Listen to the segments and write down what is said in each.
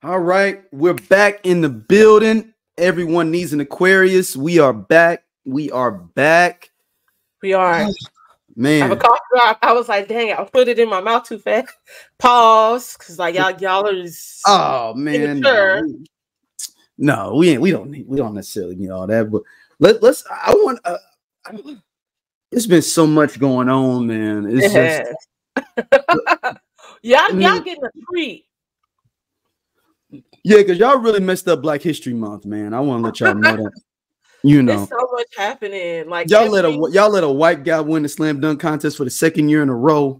All right, we're back in the building. Everyone needs an Aquarius. We are back. We are back. We are. Man, I have a cough drop. I was like, dang, I put it in my mouth too fast. Pause, because like y'all are just oh man, no, we don't necessarily need all that. But let's. I want. It's been so much going on, man. It's y'all getting a treat. Yeah, because y'all really messed up Black History Month, man. I want to let y'all know that. You know, there's so much happening. Like y'all let a white guy win the slam dunk contest for the second year in a row.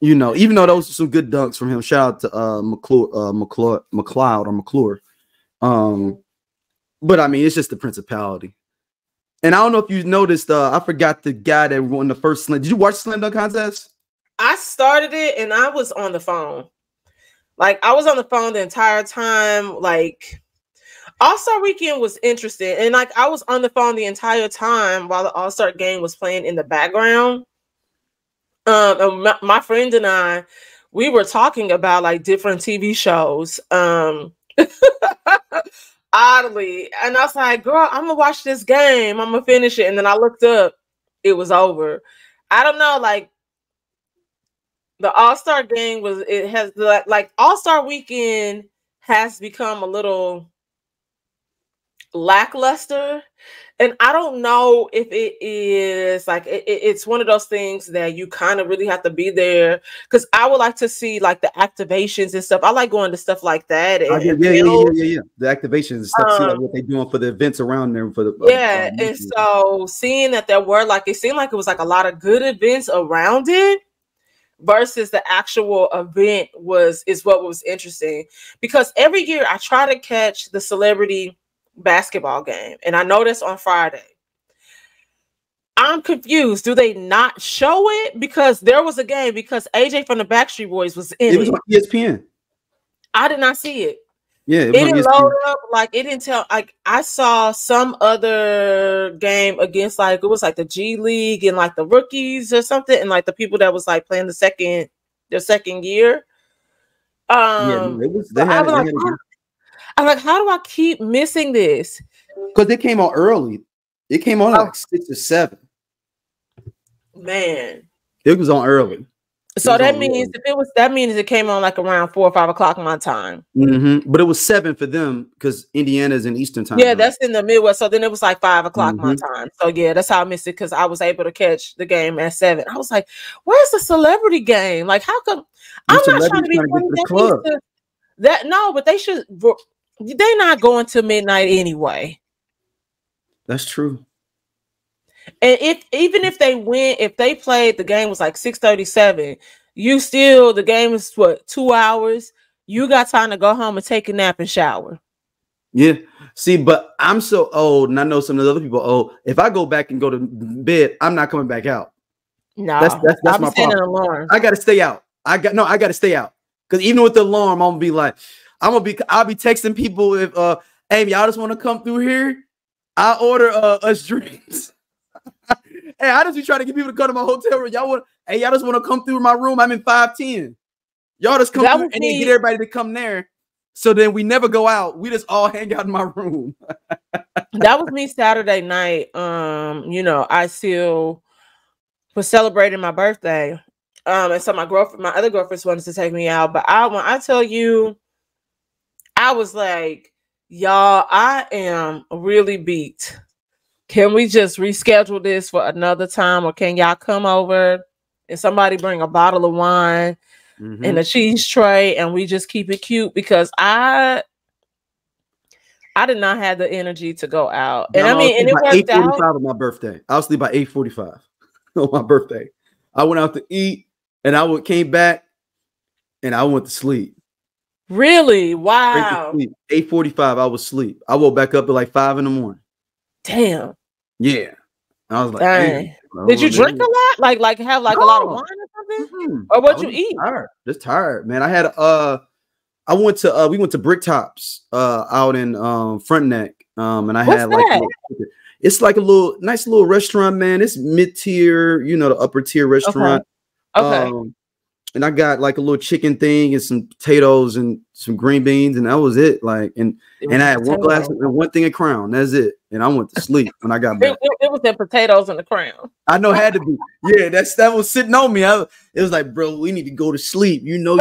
You know, even though those are some good dunks from him. Shout out to McCloud. But I mean, it's just the principality. And I don't know if you noticed. I forgot the guy that won the first slam. Did you watch the slam dunk contest? I started it and I was on the phone. Like I was on the phone the entire time. Like All-Star Weekend was interesting. And like I was on the phone the entire time while the All-Star game was playing in the background. And my friend and I, we were talking about like different TV shows. Oddly. And I was like, girl, I'm gonna watch this game. I'm gonna finish it. And then I looked up, it was over. I don't know, like the All-Star game like All-Star Weekend has become a little lackluster. And I don't know if it is like it's one of those things that you kind of really have to be there, because I would like to see like the activations and stuff. I like going to stuff like that. And, yeah. The activations and stuff. See like what they're doing for the events around there for the and so seeing that there were like it seemed like it was like a lot of good events around it versus the actual event is what was interesting, because every year I try to catch the celebrity basketball game, and I noticed on Friday. I'm confused. Do they not show it? Because there was a game because AJ from the Backstreet Boys was in it. It was on ESPN. I did not see it. Yeah, it didn't load up. Like it didn't tell. Like I saw some other game against like it was like the G League and like the rookies or something, and like the people that was like playing their second year. I'm like, how do I keep missing this? Because they came on early. It came on like 6 or 7. Man, it was on early. So that means that means it came on like around 4 or 5 o'clock my time. But it was 7 for them because Indiana's in Eastern time. Yeah, that's in the Midwest. So then it was like 5 o'clock my time. So yeah, that's how I missed it, because I was able to catch the game at 7. I was like, "Where's the celebrity game? Like, how come I'm not trying to be the club?" But they should. They're not going to midnight anyway. That's true. And even if they played, the game was like 6:37. The game is what, 2 hours. You got time to go home and take a nap and shower. Yeah. See, but I'm so old, and I know some of the other people old. If I go back and go to bed, I'm not coming back out. No, that's my problem. Alarm. I gotta stay out. I gotta stay out. Because even with the alarm, I'll be texting people if hey, y'all just want to come through here. I order us drinks. Hey, I just be trying to get people to come to my hotel room. Y'all just want to come through my room. I'm in 510. Y'all just come through and then get everybody to come there. So then we never go out. We just all hang out in my room. That was me Saturday night. I still was celebrating my birthday. And so my other girlfriends wanted to take me out. But when I tell you, I was like, y'all, I am really beat. Can we just reschedule this for another time, or can y'all come over and somebody bring a bottle of wine and a cheese tray, and we just keep it cute? Because I did not have the energy to go out. And and it worked out. 8:45 on my birthday. I was asleep by 8:45 on my birthday. I went out to eat, and I came back, and I went to sleep. Really? Wow. 8:45, I was asleep. I woke back up at like 5 in the morning. Damn. Yeah. I was like, dang. Did you drink a lot? Like have like a lot of wine or something? Or what you eat? Just tired, man. I had we went to Brick Tops out in Frontenac. And I had like it's like a nice little restaurant, man. It's mid-tier, the upper tier restaurant. Okay. and I got like a little chicken thing and some potatoes and some green beans, and that was it. Like, and I had one glass and one thing of Crown. That's it. And I went to sleep when I got back. It was the potatoes and the Crown. I know it had to be. Yeah, that was sitting on me. It was like, bro, we need to go to sleep. You know,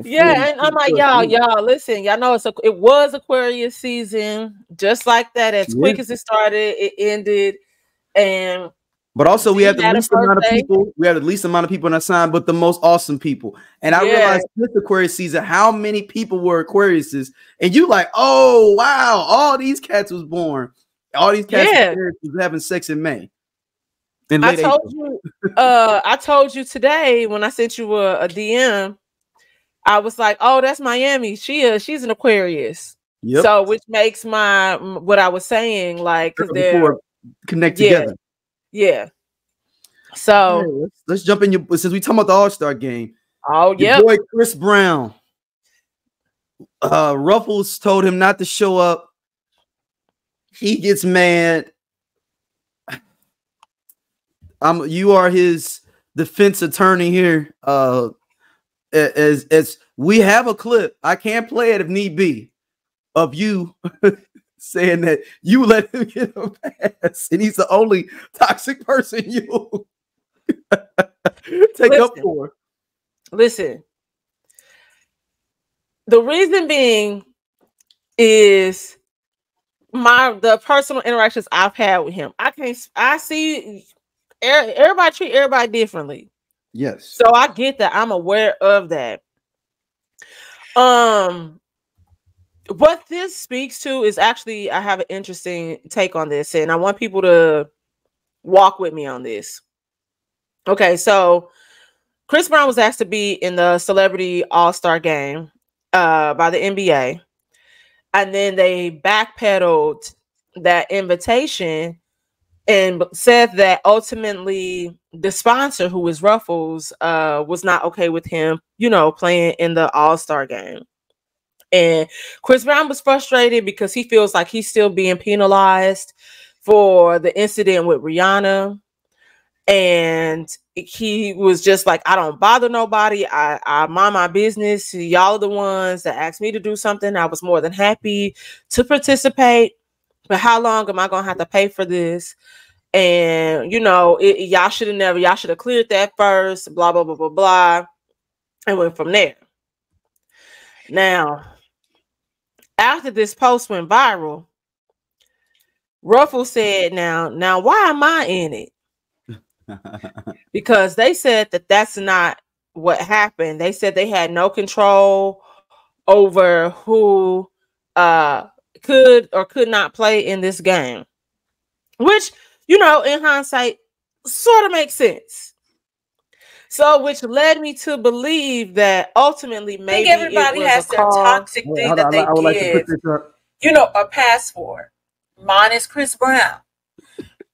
Yeah, and I'm like, y'all, listen, y'all know it was Aquarius season, just like that. As quick as it started, it ended. And but also we have the least amount of people. We have the least amount of people in our sign, but the most awesome people. And I realized this Aquarius season how many people were Aquariuses, and you like, oh wow, all these cats was born. All these cats was having sex in May. I told you today when I sent you a DM. I was like, oh, that's Miami. She's an Aquarius. Yep. So which makes what I was saying, like, because they're connect together. Yeah. So let's jump in since we talking about the All-Star game. Oh yeah. Boy Chris Brown. Ruffles told him not to show up. He gets mad. You are his defense attorney here. As we have a clip, I can't play it if need be, of you saying that you let him get a pass, and he's the only toxic person you take up for. Listen, the reason being is the personal interactions I've had with him. I see everybody treat everybody differently. Yes. So I get that. I'm aware of that. What this speaks to is actually, I have an interesting take on this, and I want people to walk with me on this. Okay, so Chris Brown was asked to be in the Celebrity All-Star Game by the NBA, and then they backpedaled that invitation and said that ultimately the sponsor, who is Ruffles, was not okay with him, playing in the All-Star game. And Chris Brown was frustrated because he feels like he's still being penalized for the incident with Rihanna. And he was just like, I don't bother nobody. I mind my business. Y'all are the ones that asked me to do something. I was more than happy to participate. But how long am I going to have to pay for this? And, y'all should have cleared that first, blah, blah, blah, blah, blah. And went from there. Now, after this post went viral, Ruffles said, now, why am I in it? Because they said that that's not what happened. They said they had no control over who could or could not play in this game, which, in hindsight, sort of makes sense. So, which led me to believe that ultimately maybe everybody has their toxic thing that they give, a pass for. Mine is Chris Brown.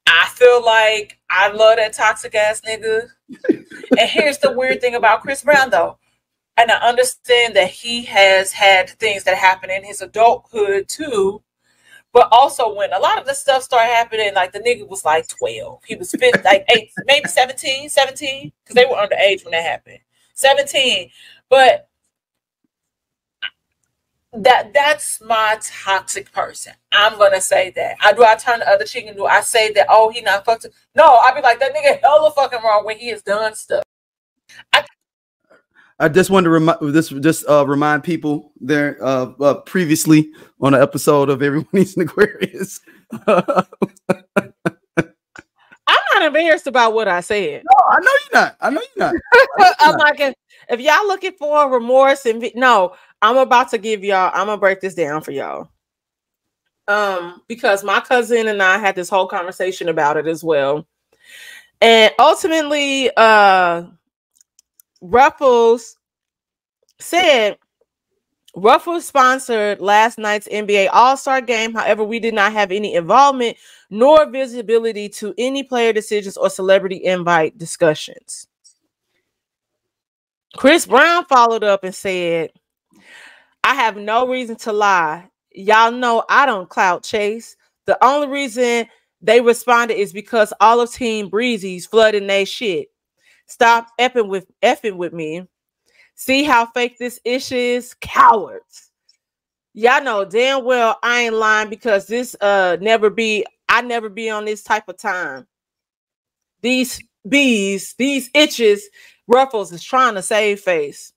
I feel like I love that toxic ass nigga. And here's the weird thing about Chris Brown, though. And I understand that he has had things that happen in his adulthood too. But also when a lot of the stuff started happening, like the nigga was like 12. He was like 8, maybe 17, because they were underage when that happened. 17. But that's my toxic person. I'm gonna say that. Do I turn the other cheek and do I say that, oh, he not fucked up? No, I be like, that nigga hella fucking wrong when he has done stuff. I just wanted to remind people there previously on an episode of Everyone Needs an Aquarius. I'm not embarrassed about what I said. No, I know you're not. I'm like, if y'all looking for remorse no, I'm about to I'm gonna break this down for y'all. Because my cousin and I had this whole conversation about it as well. And ultimately, Ruffles said Ruffles sponsored last night's NBA All-Star game. However, we did not have any involvement nor visibility to any player decisions or celebrity invite discussions. Chris Brown followed up and said, I have no reason to lie. Y'all know I don't clout chase. The only reason they responded is because all of Team Breezy's flooding their shit. Stop effing with me. See how fake this ish is? Cowards. Y'all know damn well I ain't lying, because this I never be on this type of time. These bees, these itches, Ruffles is trying to save face.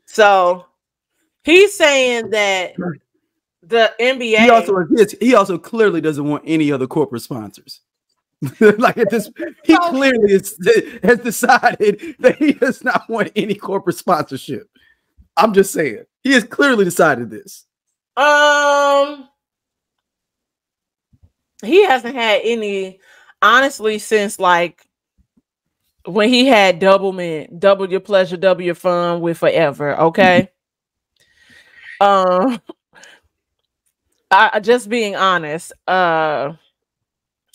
So he's saying that the NBA he also clearly doesn't want any other corporate sponsors. Like at this, he clearly has decided that he does not want any corporate sponsorship. I'm just saying, he has clearly decided this. He hasn't had any, honestly, since like when he had double your pleasure, double your fun with Forever. Okay. I just being honest.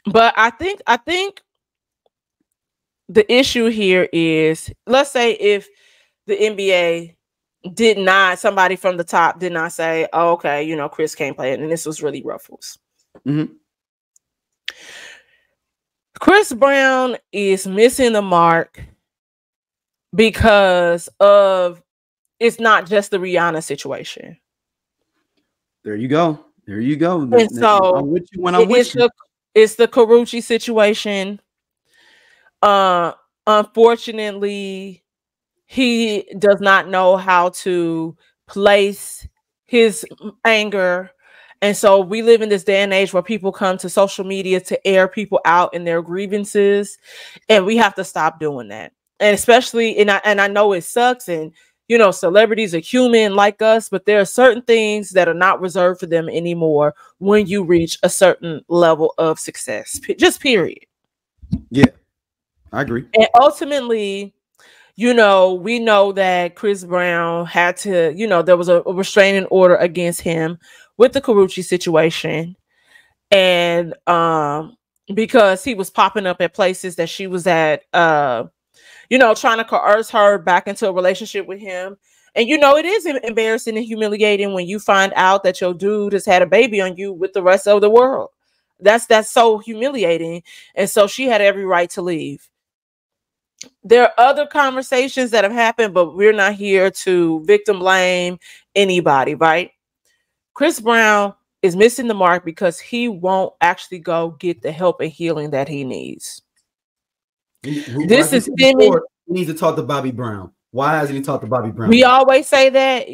But I think the issue here is, let's say if the NBA somebody from the top did not say, oh, okay, you know, Chris can't play it, and this was really Ruffles. Mm-hmm. Chris Brown is missing the mark because of, it's not just the Rihanna situation. There you go. And so I'm with you when I'm with you. It's the Karuchi situation. Unfortunately, he does not know how to place his anger. And so we live in this day and age where people come to social media to air people out in their grievances. And we have to stop doing that. And especially, and I know it sucks, and you know, celebrities are human like us, but there are certain things that are not reserved for them anymore when you reach a certain level of success. Just period. Yeah, I agree. And ultimately, you know, we know that Chris Brown had to, you know, there was a restraining order against him with the Karuchi situation. And because he was popping up at places that she was at, you know, trying to coerce her back into a relationship with him. And, you know, it is embarrassing and humiliating when you find out that your dude has had a baby on you with the rest of the world. That's so humiliating. And so she had every right to leave. There are other conversations that have happened, but we're not here to victim blame anybody, right? Chris Brown is missing the mark because he won't actually go get the help and healing that he needs. This is stemming. He needs to talk to Bobby Brown. Why hasn't he talked to Bobby Brown? We always say that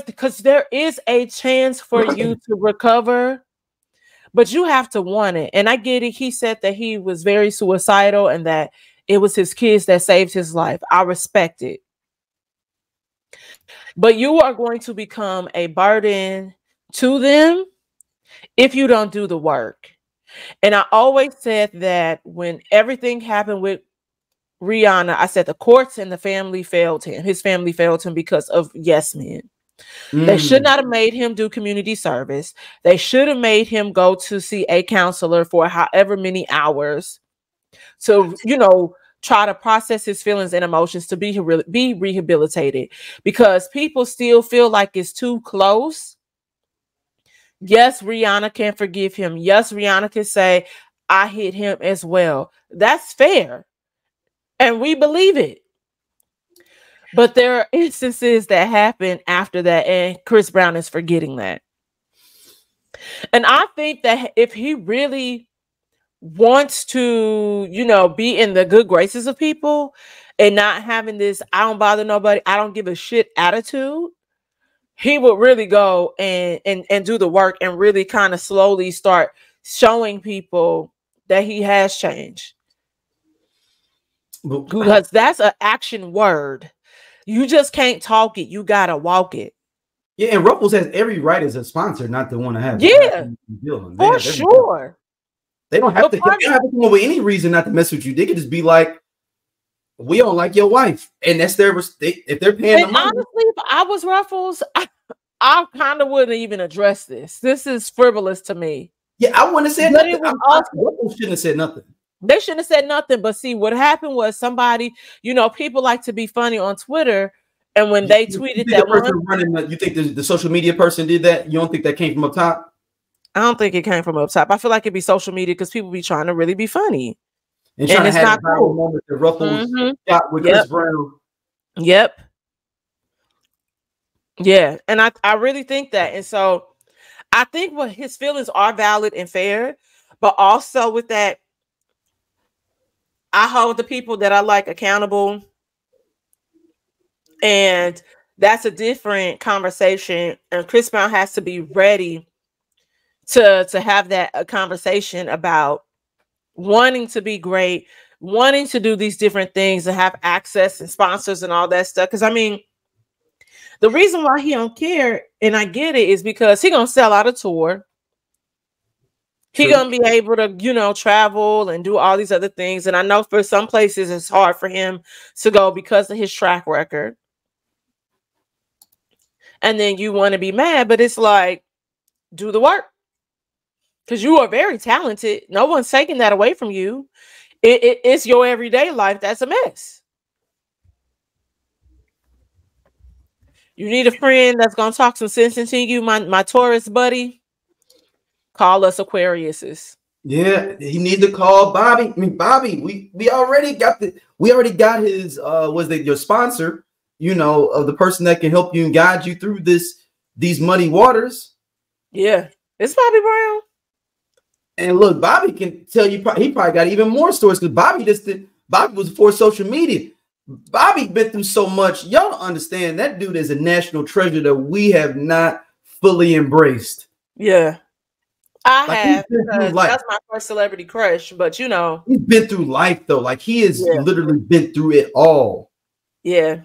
because there is a chance for you to recover, but you have to want it. And I get it. He said that he was very suicidal and that it was his kids that saved his life. I respect it. But you are going to become a burden to them if you don't do the work. And I always said that when everything happened with Rihanna, I said the courts and the family failed him. His family failed him because of yes men. They should not have made him do community service. They should have made him go to see a counselor for however many hours to, you know, try to process his feelings and emotions to be rehabilitated, because people still feel like it's too close. Yes, Rihanna can forgive him. Yes, Rihanna can say, I hit him as well. That's fair. And we believe it. But there are instances that happen after that, and Chris Brown is forgetting that. And I think that if he really wants to, you know, be in the good graces of people and not having this I don't bother nobody, I don't give a shit attitude, he would really go and do the work and really kind of slowly start showing people that he has changed. Because that's an action word. You just can't talk it. You got to walk it. Yeah, and Ruffles has every right as a sponsor not to want to have. Yeah, for sure. They don't have to come up with any reason not to mess with you. They could just be like, we don't like your wife. And that's their mistake. If they're paying the money. Honestly, if I was Ruffles, I kind of wouldn't even address this. This is frivolous to me. Yeah, I wouldn't have said nothing. Ruffles shouldn't have said nothing. They shouldn't have said nothing. But see, what happened was somebody, you know, people like to be funny on Twitter. And when they tweeted that one, you think the social media person did that? You don't think that came from up top? I don't think it came from up top. I feel like it'd be social media because people be trying to really be funny. And trying to have a viral moment that Ruffles got with Chris Brown. Yep. Yeah. And I really think that. And so I think what his feelings are valid and fair, but also with that, I hold the people that I like accountable. And that's a different conversation. And Chris Brown has to be ready to have that conversation about wanting to be great, wanting to do these different things and have access and sponsors and all that stuff. Because I mean, the reason why he don't care, and I get it, is because he gonna sell out a tour. He gonna be able to, you know, travel and do all these other things. And I know for some places it's hard for him to go because of his track record. And then you want to be mad, but it's like, do the work. Because you are very talented. No one's taking that away from you. It's your everyday life that's a mess. You need a friend that's going to talk some sense into you, my Taurus buddy. Call us Aquariuses. Yeah, he need to call Bobby. I mean, Bobby, we already got his your sponsor, you know, of the person that can help you and guide you through these muddy waters. Yeah, it's Bobby Brown. And look, Bobby can tell you he probably got even more stories because Bobby was before social media. Bobby been through so much. Y'all don't understand. That dude is a national treasure that we have not fully embraced. Yeah. I have, because that's my first celebrity crush, but you know. He's been through life though. Like he has literally been through it all. Yeah.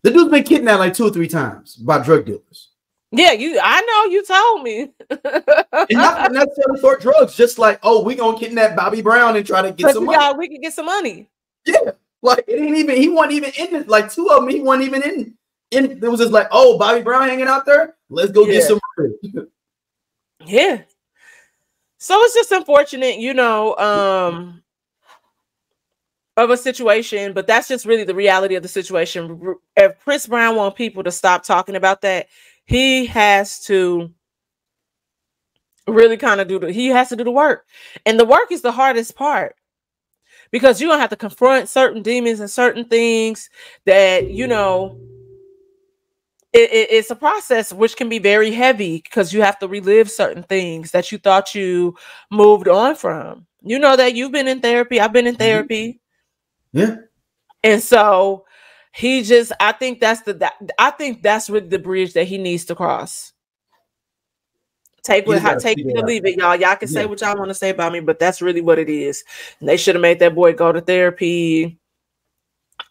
The dude's been kidnapped like 2 or 3 times by drug dealers. Yeah, I know, you told me. And not necessarily for drugs, just like, oh, we gonna kidnap Bobby Brown and try to get some money. We can get some money. Yeah, like it ain't even. He wasn't even in it. Like 2 of them, he wasn't even in. It was just like, oh, Bobby Brown hanging out there. Let's go get some money. Yeah. So it's just unfortunate, you know, of a situation, but that's just really the reality of the situation. If Chris Brown wants people to stop talking about that, he has to really kind of do the work. And the work is the hardest part because you're going to have to confront certain demons and certain things that, you know, it's a process which can be very heavy because you have to relive certain things that you thought you moved on from. You know that you've been in therapy. I've been in therapy. Yeah. And so I think that's really the bridge that he needs to cross. Take it or leave it, y'all. Y'all can say what y'all want to say about me, but that's really what it is. And they should have made that boy go to therapy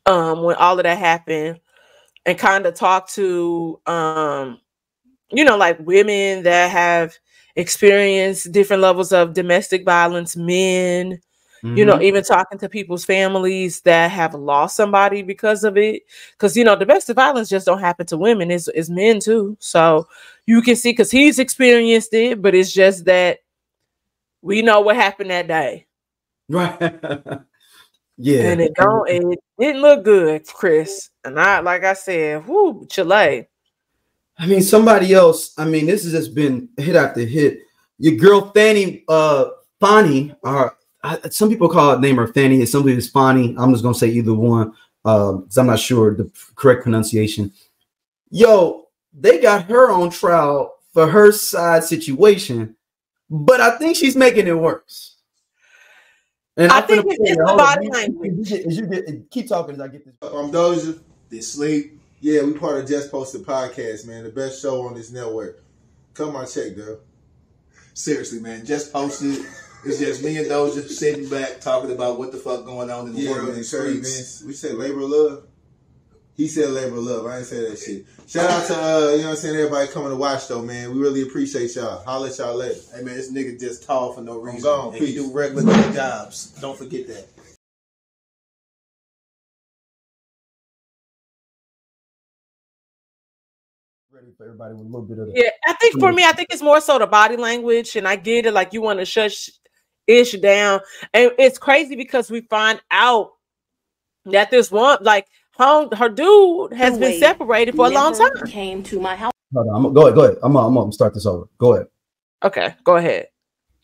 when all of that happened and kind of talk to you know, like women that have experienced different levels of domestic violence, men. You know, even talking to people's families that have lost somebody because of it. Because, you know, domestic violence just don't happen to women. It's men too. So you can see, because he's experienced it, but it's just that we know what happened that day. Right. Yeah. And it didn't look good, Chris. And like I said, whoo, Chile. I mean, somebody else, this has just been hit after hit. Your girl, Fani, some people name her Fani, some people it's Fani. I'm just gonna say either one, because I'm not sure the correct pronunciation. Yo, they got her on trial for her side situation, but I think she's making it worse. And I think it's the body language. Keep talking as I get this. I'm Doja. This sleep. Yeah, we part of Just Posted Podcast, man. The best show on this network. Come on, check, girl. Seriously, man. Just Posted. It's just me and Doja sitting back talking about what the fuck going on in the world and the streets. We said labor of love. He said labor of love. I ain't say that shit. Shout out to you know what I'm saying, everybody coming to watch though, man. We really appreciate y'all. Holla at y'all later. Hey man, this nigga just tall for no reason. I'm gone. He do regular jobs. Don't forget that. Ready for everybody with a little bit of I think for me, I think it's more so the body language, and I get it. Like you want to shush ish down, and it's crazy because we find out that this one, like her dude, has been separated for a long time. Came to my house. Hold on, go ahead. I'm gonna start this over. Go ahead. Okay, go ahead.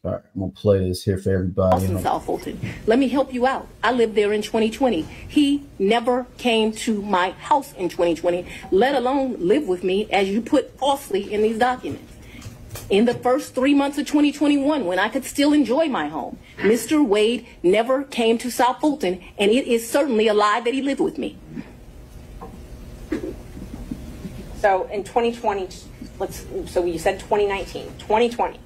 All right, I'm gonna play this here for everybody. In South Fulton. Let me help you out. I lived there in 2020. He never came to my house in 2020, let alone live with me, as you put falsely in these documents. In the first 3 months of 2021, when I could still enjoy my home, Mr. Wade never came to South Fulton, and it is certainly a lie that he lived with me. So in 2020, so you said 2019, 2020.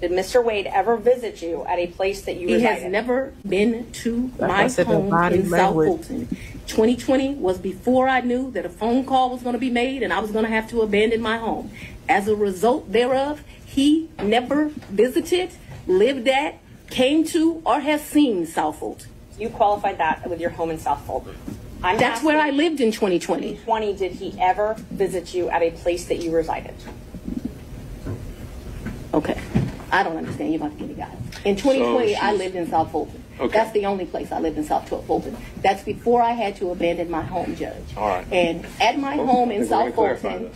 Did Mr. Wade ever visit you at a place that you resided? He has never been to my home in South Fulton. 2020 was before I knew that a phone call was going to be made and I was going to have to abandon my home. As a result thereof, he never visited, lived at, came to, or has seen South Fulton. You qualified that with your home in South Fulton. That's where I lived in 2020. 2020, did he ever visit you at a place that you resided? Okay. I don't understand. You're about to get it, guys. In 2020, I lived in South Fulton. Okay. That's the only place I lived in South Fulton. That's before I had to abandon my home, Judge. All right. And at my home in South Fulton,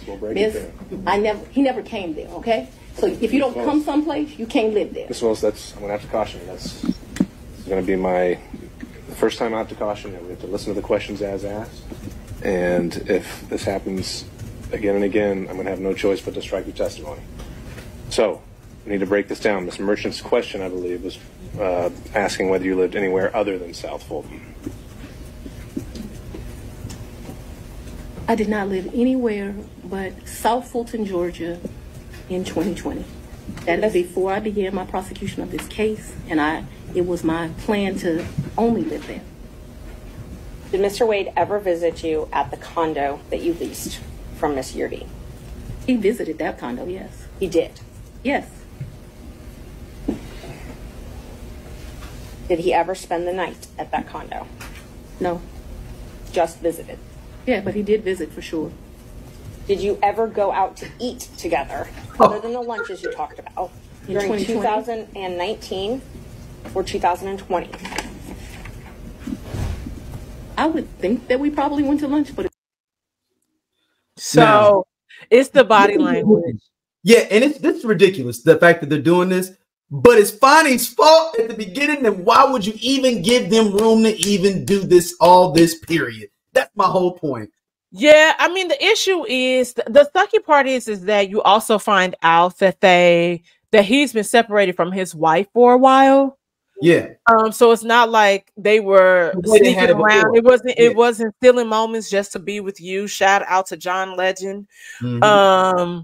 he never came there, okay? So if you don't come someplace, you can't live there. Ms. Willis, I'm going to have to caution you. This is going to be my first time I have to caution you. We have to listen to the questions as asked. And if this happens again and again, I'm going to have no choice but to strike your testimony. So, we need to break this down. Ms. Merchant's question, I believe, was asking whether you lived anywhere other than South Fulton. I did not live anywhere but South Fulton, Georgia in 2020. That is before I began my prosecution of this case, and it was my plan to only live there. Did Mr. Wade ever visit you at the condo that you leased from Miss Yurdi? He visited that condo, yes. He did? Yes. Did he ever spend the night at that condo? No. Just visited? Yeah, but he did visit for sure. Did you ever go out to eat together, other than the lunches you talked about, during 2019 or 2020? I would think that we probably went to lunch, but it's the body language. Yeah, and this is ridiculous, the fact that they're doing this. But it's Fani's fault at the beginning, then why would you even give them room to even do this, all this period? That's my whole point. Yeah, I mean, the issue is, the sucky part is that you also find out that he's been separated from his wife for a while. Yeah. So it's not like they were sneaking around. It wasn't stealing moments just to be with you. Shout out to John Legend. Mm-hmm.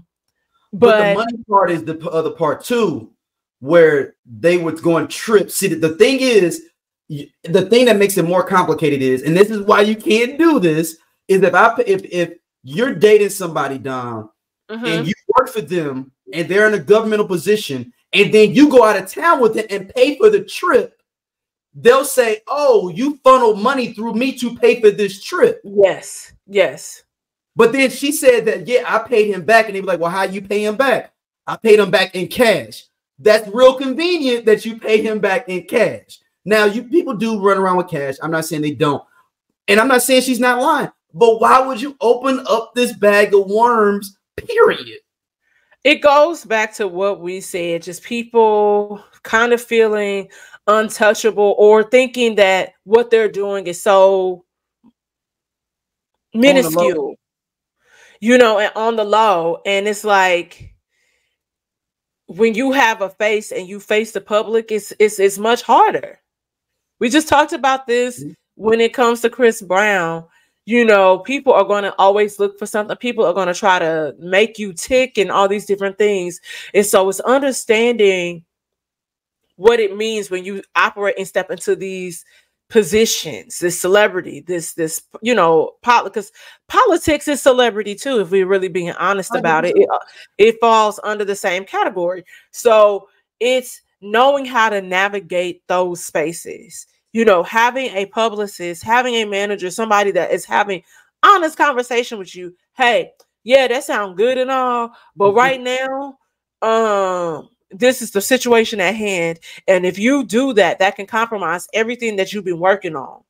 But the money part is the other part too, where they were going trips. See, the thing is, the thing that makes it more complicated is, and this is why you can't do this, is if you're dating somebody, Dom, and you work for them, and they're in a governmental position, and then you go out of town with it and pay for the trip, they'll say, "Oh, you funneled money through me to pay for this trip." Yes, yes. But then she said that, yeah, I paid him back, and they were like, "Well, how you pay him back?" I paid him back in cash. That's real convenient that you pay him back in cash. Now, people do run around with cash. I'm not saying they don't. And I'm not saying she's not lying. But why would you open up this bag of worms, period? It goes back to what we said, just people kind of feeling untouchable or thinking that what they're doing is so minuscule, and on the low. And it's like, when you have a face and you face the public, it's much harder. We just talked about this when it comes to Chris Brown. People are going to always look for something. People are going to try to make you tick and all these different things. And so it's understanding what it means when you operate and step into these positions, this celebrity, this because politics is celebrity too, if we're really being honest about it. It falls under the same category. So it's knowing how to navigate those spaces. Having a publicist, having a manager, somebody that is having honest conversation with you. Hey, yeah, that sounds good and all, but right now, this is the situation at hand. And if you do that, that can compromise everything that you've been working on.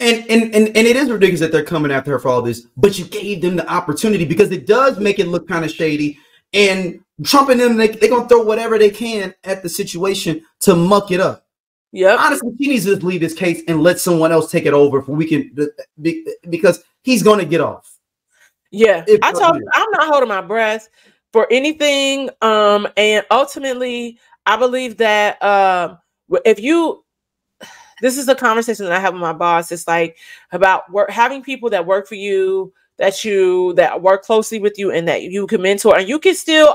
And it is ridiculous that they're coming after her for all this, but you gave them the opportunity, because it does make it look kind of shady. And Trump and them, they're going to throw whatever they can at the situation to muck it up. Yep. Honestly, he needs to just leave this case and let someone else take it over because he's going to get off. Yeah. I told you, I'm not holding my breath for anything. And ultimately, I believe that this is a conversation that I have with my boss. It's like about having people that work for you, that work closely with you, and that you can mentor, and you can still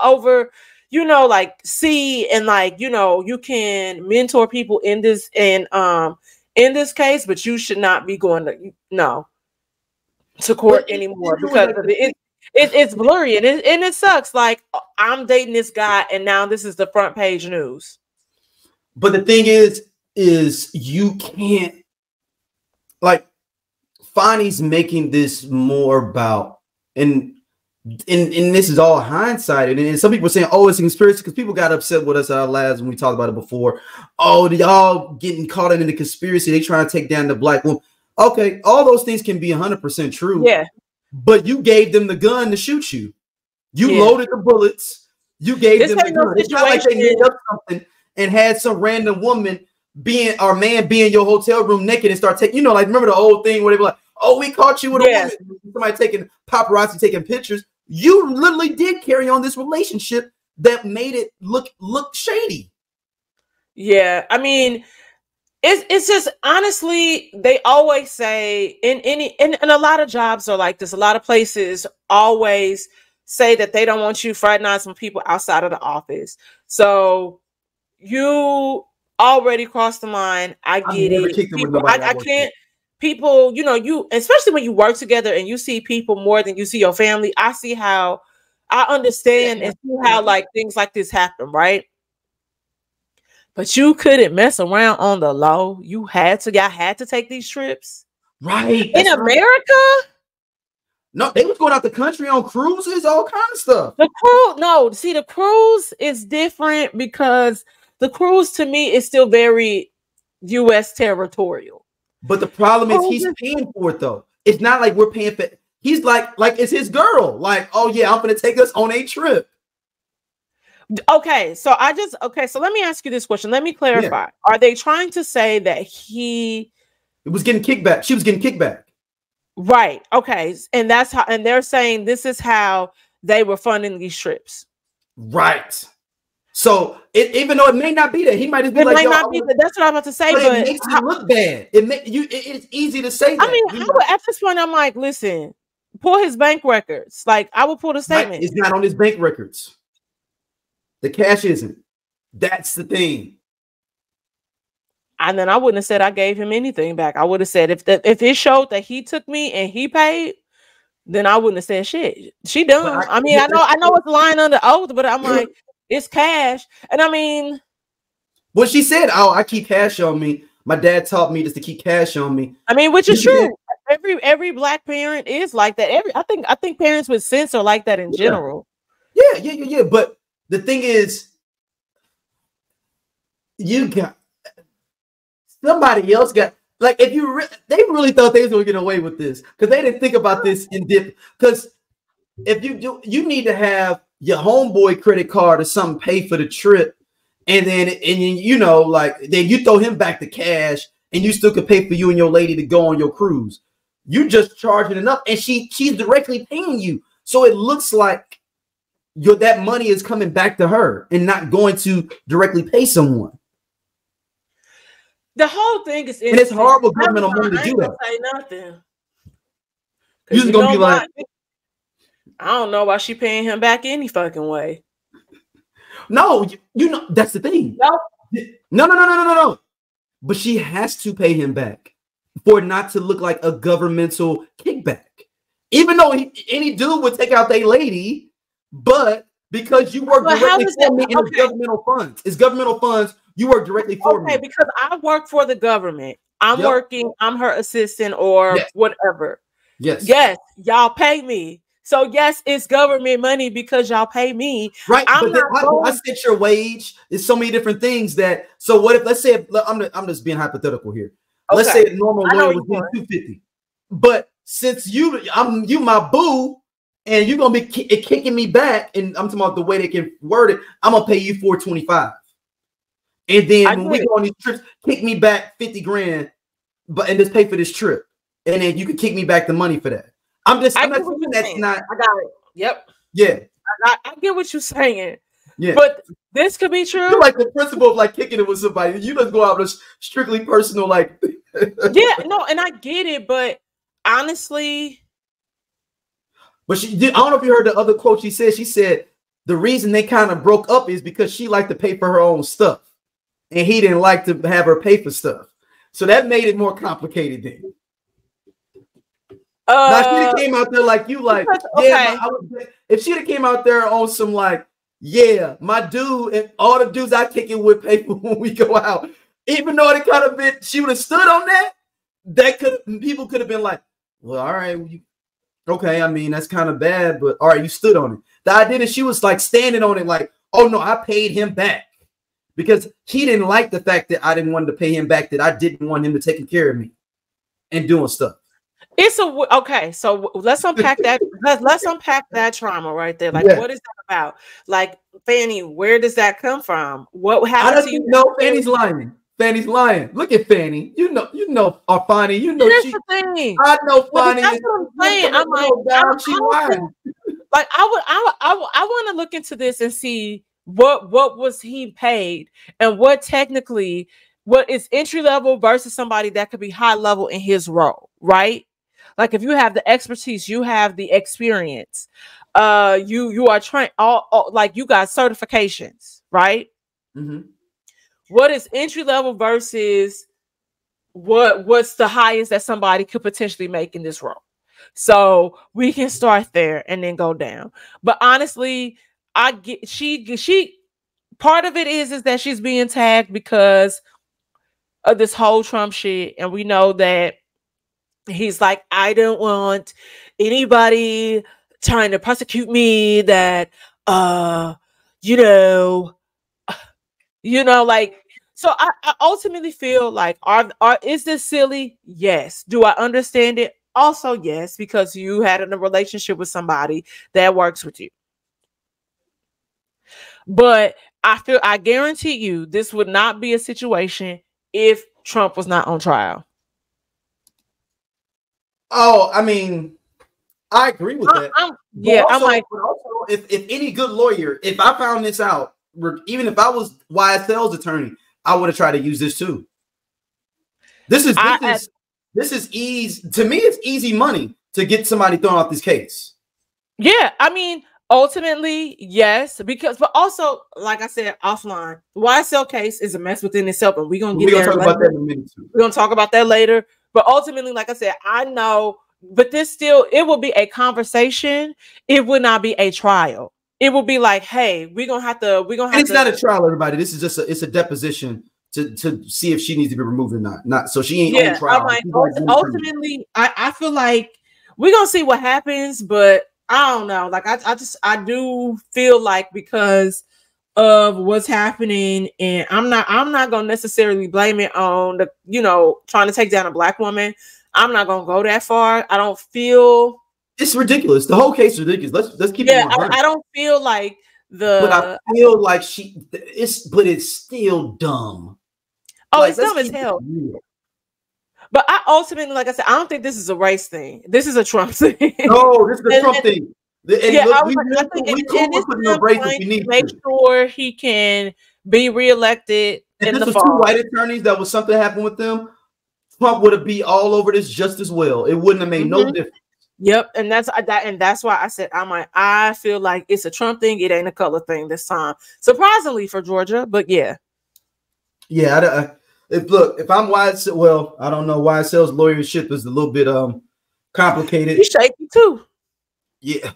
see and you can mentor people in this case, but you should not be going to court anymore because it's blurry and it sucks. Like, I'm dating this guy and now this is the front page news. But the thing is you can't, like, Fani's making this more about, and this is all hindsight, and some people are saying, oh, it's a conspiracy, because people got upset with us at our labs when we talked about it before. Oh, y'all getting caught in the conspiracy, they trying to take down the black woman. Okay, all those things can be 100% true. Yeah. But you gave them the gun to shoot you. You loaded the bullets. You gave them the gun. It's not like they made up something and had some random woman be in your hotel room naked and start taking, like, remember the old thing where they were like, oh, we caught you with a woman. Somebody taking paparazzi, taking pictures. You literally did carry on this relationship that made it look shady. Yeah, I mean, it's just, honestly, they always say in a lot of jobs are like this. A lot of places always say that they don't want you fraternizing with people outside of the office. So you already crossed the line. I get it. I can't. People, you, especially when you work together and you see people more than you see your family. I understand and see how like things like this happen, right? But you couldn't mess around on the low. Y'all had to take these trips. Right. In America? Right. No, they was going out the country on cruises, all kind of stuff. The cruise is different because the cruise to me is still very U.S. territorial. But the problem is he's paying for it though. It's not like we're paying for it. He's like it's his girl. Like, oh yeah, I'm gonna take us on a trip. Okay, so let me ask you this question. Let me clarify. Yeah. Are they trying to say that it was getting kickback? She was getting kickback. Right. Okay. And that's how, and they're saying this is how they were funding these trips. Right. So even though it may not be that, he might just be like, that's what I'm about to say. But it makes it look bad. It's easy to say that. I mean, at this point, I'm like, listen, pull his bank records. Like, I will pull the statement. It's not on his bank records. The cash isn't. That's the thing. And then I wouldn't have said I gave him anything back. I would have said if it showed that he took me and he paid, then I wouldn't have said shit. She done. I know it's lying under oath, but I'm like, it's cash. And I mean, well, she said, "Oh, I keep cash on me. My dad taught me just to keep cash on me." I mean, which is true. Every black parent is like that. I think parents with sense are like that in general. Yeah. But the thing is, you got somebody else got, like, if you they really thought they was gonna get away with this because they didn't think about this in depth. Because if you need to have your homeboy credit card or something pay for the trip, and then then you throw him back the cash, and you still could pay for you and your lady to go on your cruise. You just charging enough, and she's directly paying you, so it looks like that money is coming back to her and not going to directly pay someone. The whole thing is, and it's horrible governmental money to do that. Say nothing. You just gonna be like, I don't know why she paying him back any fucking way. No, that's the thing. No. But she has to pay him back for it not to look like a governmental kickback. Even though any dude would take out their lady, but because you work directly for me in governmental funds. It's governmental funds. You work directly for me. Okay, because I work for the government. I'm working, I'm her assistant or whatever. Yes, y'all pay me. So yes, it's government money because y'all pay me. Right. I set your wage. There's so many different things that. So what if, let's say, I'm just being hypothetical here. Okay. Let's say the normal lawyer was getting $250. But since you my boo, and you're gonna be kicking me back, and I'm talking about the way they can word it. I'm gonna pay you $425, and then when we go on these trips, kick me back 50 grand, and just pay for this trip, and then you can kick me back the money for that. I'm not saying that's not. I got it. Yep. Yeah. I get what you're saying. Yeah. But this could be true. You're like the principle of like kicking it with somebody. You just go out with strictly personal, like. Yeah, no, and I get it, but honestly. But I don't know if you heard the other quote she said the reason they kind of broke up is because she liked to pay for her own stuff. And he didn't like to have her pay for stuff. So that made it more complicated then. Now she came out there like you, like, yeah. If she came out there on some like, yeah, my dude and all the dudes I kick it with pay for when we go out, even though it could have been, she would have stood on that. People could have been like, well, all right, okay. I mean, that's kind of bad, but all right, you stood on it. The idea that she was like standing on it, like, oh no, I paid him back because he didn't like the fact that I didn't want to pay him back, that I didn't want him to take care of me and doing stuff. Okay, so let's unpack that. let's unpack that trauma right there. Like, what is that about? Like, Fani, where does that come from? What happened to you? No, Fanny's lying. Fanny's lying. Look at Fani. You know, Fani. You know, that's the thing. I know Fani. That's what I'm saying. I'm like, she lying. Like, I want to look into this and see what was he paid and what is entry level versus somebody that could be high level in his role, right? Like, if you have the expertise, you have the experience, you are trained, like you got certifications, right? Mm-hmm. What is entry level versus what's the highest that somebody could potentially make in this role? So we can start there and then go down. But honestly, I get she part of it is that she's being tagged because of this whole Trump shit, and we know that he's like, I don't want anybody trying to prosecute me that, like, so I ultimately feel like, is this silly? Yes. Do I understand it? Also, yes, because you had a relationship with somebody that works with you. But I guarantee you this would not be a situation if Trump was not on trial. Oh, I mean, I agree with that. I'm like, also, if any good lawyer, if I found this out, even if I was YSL's attorney, I would have tried to use this too. This is easy to me. It's easy money to get somebody thrown off this case. Yeah, I mean, ultimately, yes, but also, like I said offline, the YSL case is a mess within itself, and we're gonna talk about that in a minute too. We're gonna talk about that later. But ultimately, like I said, I know, but it will be a conversation. It would not be a trial. It will be like, hey, we're gonna have to. It's not a trial, everybody. This is just it's a deposition to see if she needs to be removed or not. Not so she ain't on trial. Like, ultimately, I feel like we're gonna see what happens, but I don't know. Like, I do feel like because of what's happening, and I'm not gonna necessarily blame it on the trying to take down a black woman. I'm not gonna go that far. I don't feel it's ridiculous. The whole case is ridiculous. Let's keep it. I don't feel like but I feel like it's still dumb. Oh, like, it's dumb as hell. But I ultimately, like I said, I don't think this is a race thing. This is a Trump thing. No, this is a Trump thing. Make sure he can be reelected. If this was two white attorneys, that was something happened with them, Trump would have been all over this just as well. It wouldn't have made no difference. Yep, and that's why I said I feel like it's a Trump thing. It ain't a color thing this time, surprisingly for Georgia. But yeah. If I'm YSL, well, I don't know. YSL's lawyership is a little bit complicated. He's shaky too. Yeah.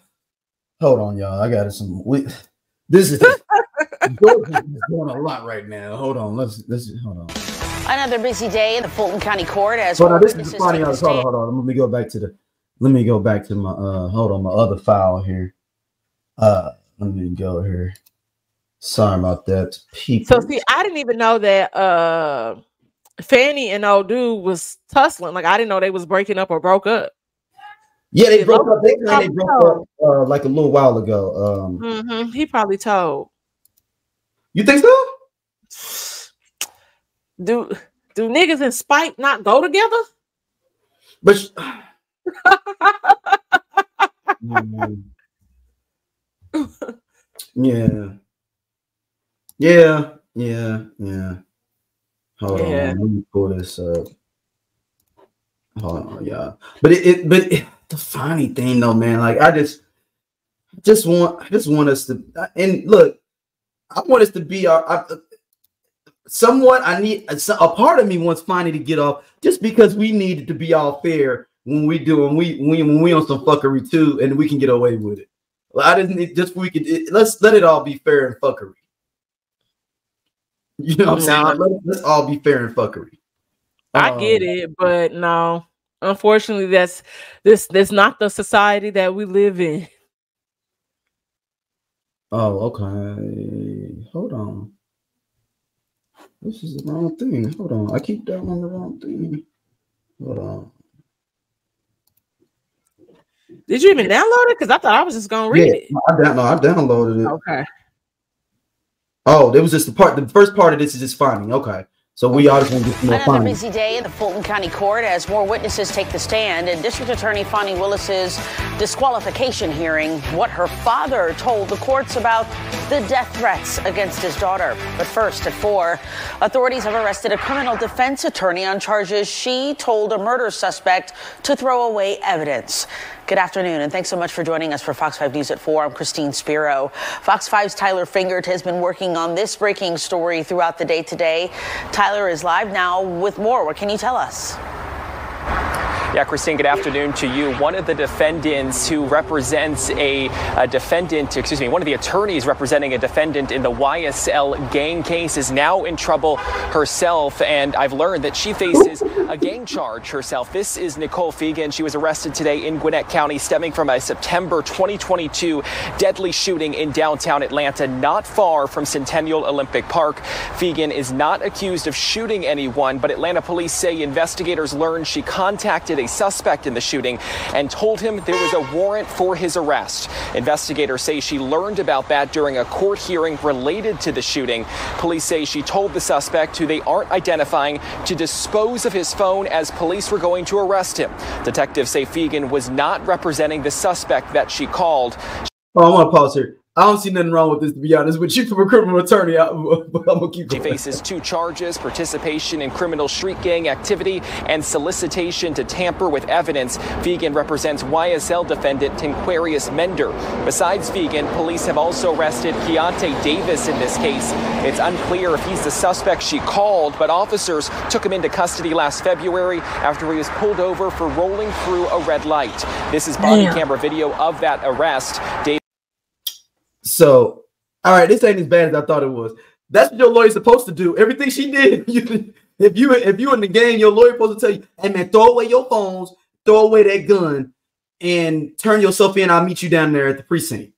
Hold on, y'all. I got some. This is Georgia is doing a lot right now. Hold on. Let's hold on. Another busy day in the Fulton County Court as well. This is funny. Hold on. Let me go back to my my other file here. Let me go here. Sorry about that. So see, I didn't even know that Fani and old dude was tussling. Like, I didn't know they was breaking up or broke up. Yeah, they broke up. They broke up like a little while ago. He probably told. You think so? Do niggas in spite not go together? But yeah. Hold on, let me pull this up. Hold on, yeah. But the funny thing though, man, like I just want us to, and look, I want us to be somewhat. I need a part of me wants Fani to get off just because we need it to be all fair when we on some fuckery too, and we can get away with it. Well, I just need let's let it all be fair and fuckery. You know what I'm saying? Let's all be fair and fuckery. I get it, but no, unfortunately, that's not the society that we live in. Oh, okay. Hold on. This is the wrong thing. Hold on. I keep down on the wrong thing. Hold on. Did you even download it? Because I thought I was just gonna read it. I downloaded it. Okay. Oh, there was just the first part of this is just Fani. Okay. So we all just want to get more Another busy day in the Fulton County Court as more witnesses take the stand in District Attorney Fani Willis's disqualification hearing. What her father told the courts about the death threats against his daughter. But first, at 4, authorities have arrested a criminal defense attorney on charges she told a murder suspect to throw away evidence. Good afternoon, and thanks so much for joining us for Fox 5 News at 4. I'm Christine Spiro. Fox 5's Tyler Fingert has been working on this breaking story throughout the day today. Tyler is live now with more. What can you tell us? Yeah, Christine, good afternoon to you. One of the defendants who represents one of the attorneys representing a defendant in the YSL gang case is now in trouble herself. And I've learned that she faces a gang charge herself. This is Nicole Fegan. She was arrested today in Gwinnett County, stemming from a September 2022 deadly shooting in downtown Atlanta, not far from Centennial Olympic Park. Fegan is not accused of shooting anyone, but Atlanta police say investigators learned she contacted a suspect in the shooting and told him there was a warrant for his arrest. Investigators say she learned about that during a court hearing related to the shooting. Police say she told the suspect, who they aren't identifying, to dispose of his phone as police were going to arrest him. Detectives say Fegan was not representing the suspect that she called. Oh, I want to pause here. I don't see nothing wrong with this, to be honest with you, from a criminal attorney. I'm gonna keep going. She faces 2 charges: participation in criminal street gang activity and solicitation to tamper with evidence. Fegan represents YSL defendant Aquarius Mender. Besides Fegan, police have also arrested Keontae Davis in this case. It's unclear if he's the suspect she called, but officers took him into custody last February after he was pulled over for rolling through a red light. This is body camera video of that arrest. So, all right, this ain't as bad as I thought it was. That's what your lawyer's supposed to do. Everything she did. If you in the game, your lawyer's supposed to tell you, hey man, throw away your phones, throw away that gun, and turn yourself in. I'll meet you down there at the precinct.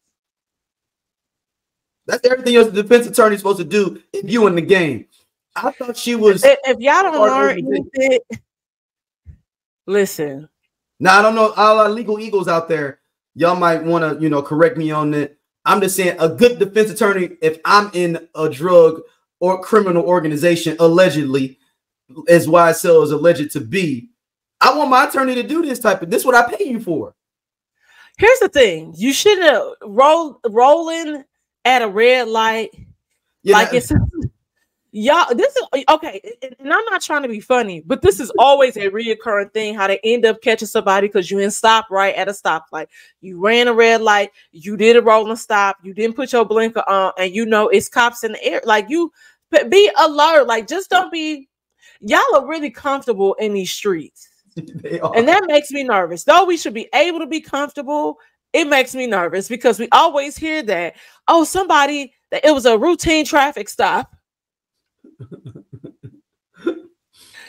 That's everything else the defense attorney's supposed to do if you in the game. I thought she was. If y'all don't learn anything, listen. Now I don't know, all our legal eagles out there. Y'all might want to, correct me on that. I'm just saying, a good defense attorney, if I'm in a drug or criminal organization, allegedly, as YSL is alleged to be, I want my attorney to do this is what I pay you for. Here's the thing. You shouldn't rolling at a red light. Yeah, like it's y'all. This is okay. And I'm not trying to be funny, but this is always a reoccurring thing, how they end up catching somebody because you didn't stop right at a stoplight. You ran a red light, you did a rolling stop, you didn't put your blinker on, and it's cops in the air. Like, you be alert. Like, just don't be. Y'all are really comfortable in these streets. And that makes me nervous. Though we should be able to be comfortable, it makes me nervous because we always hear that, it was a routine traffic stop.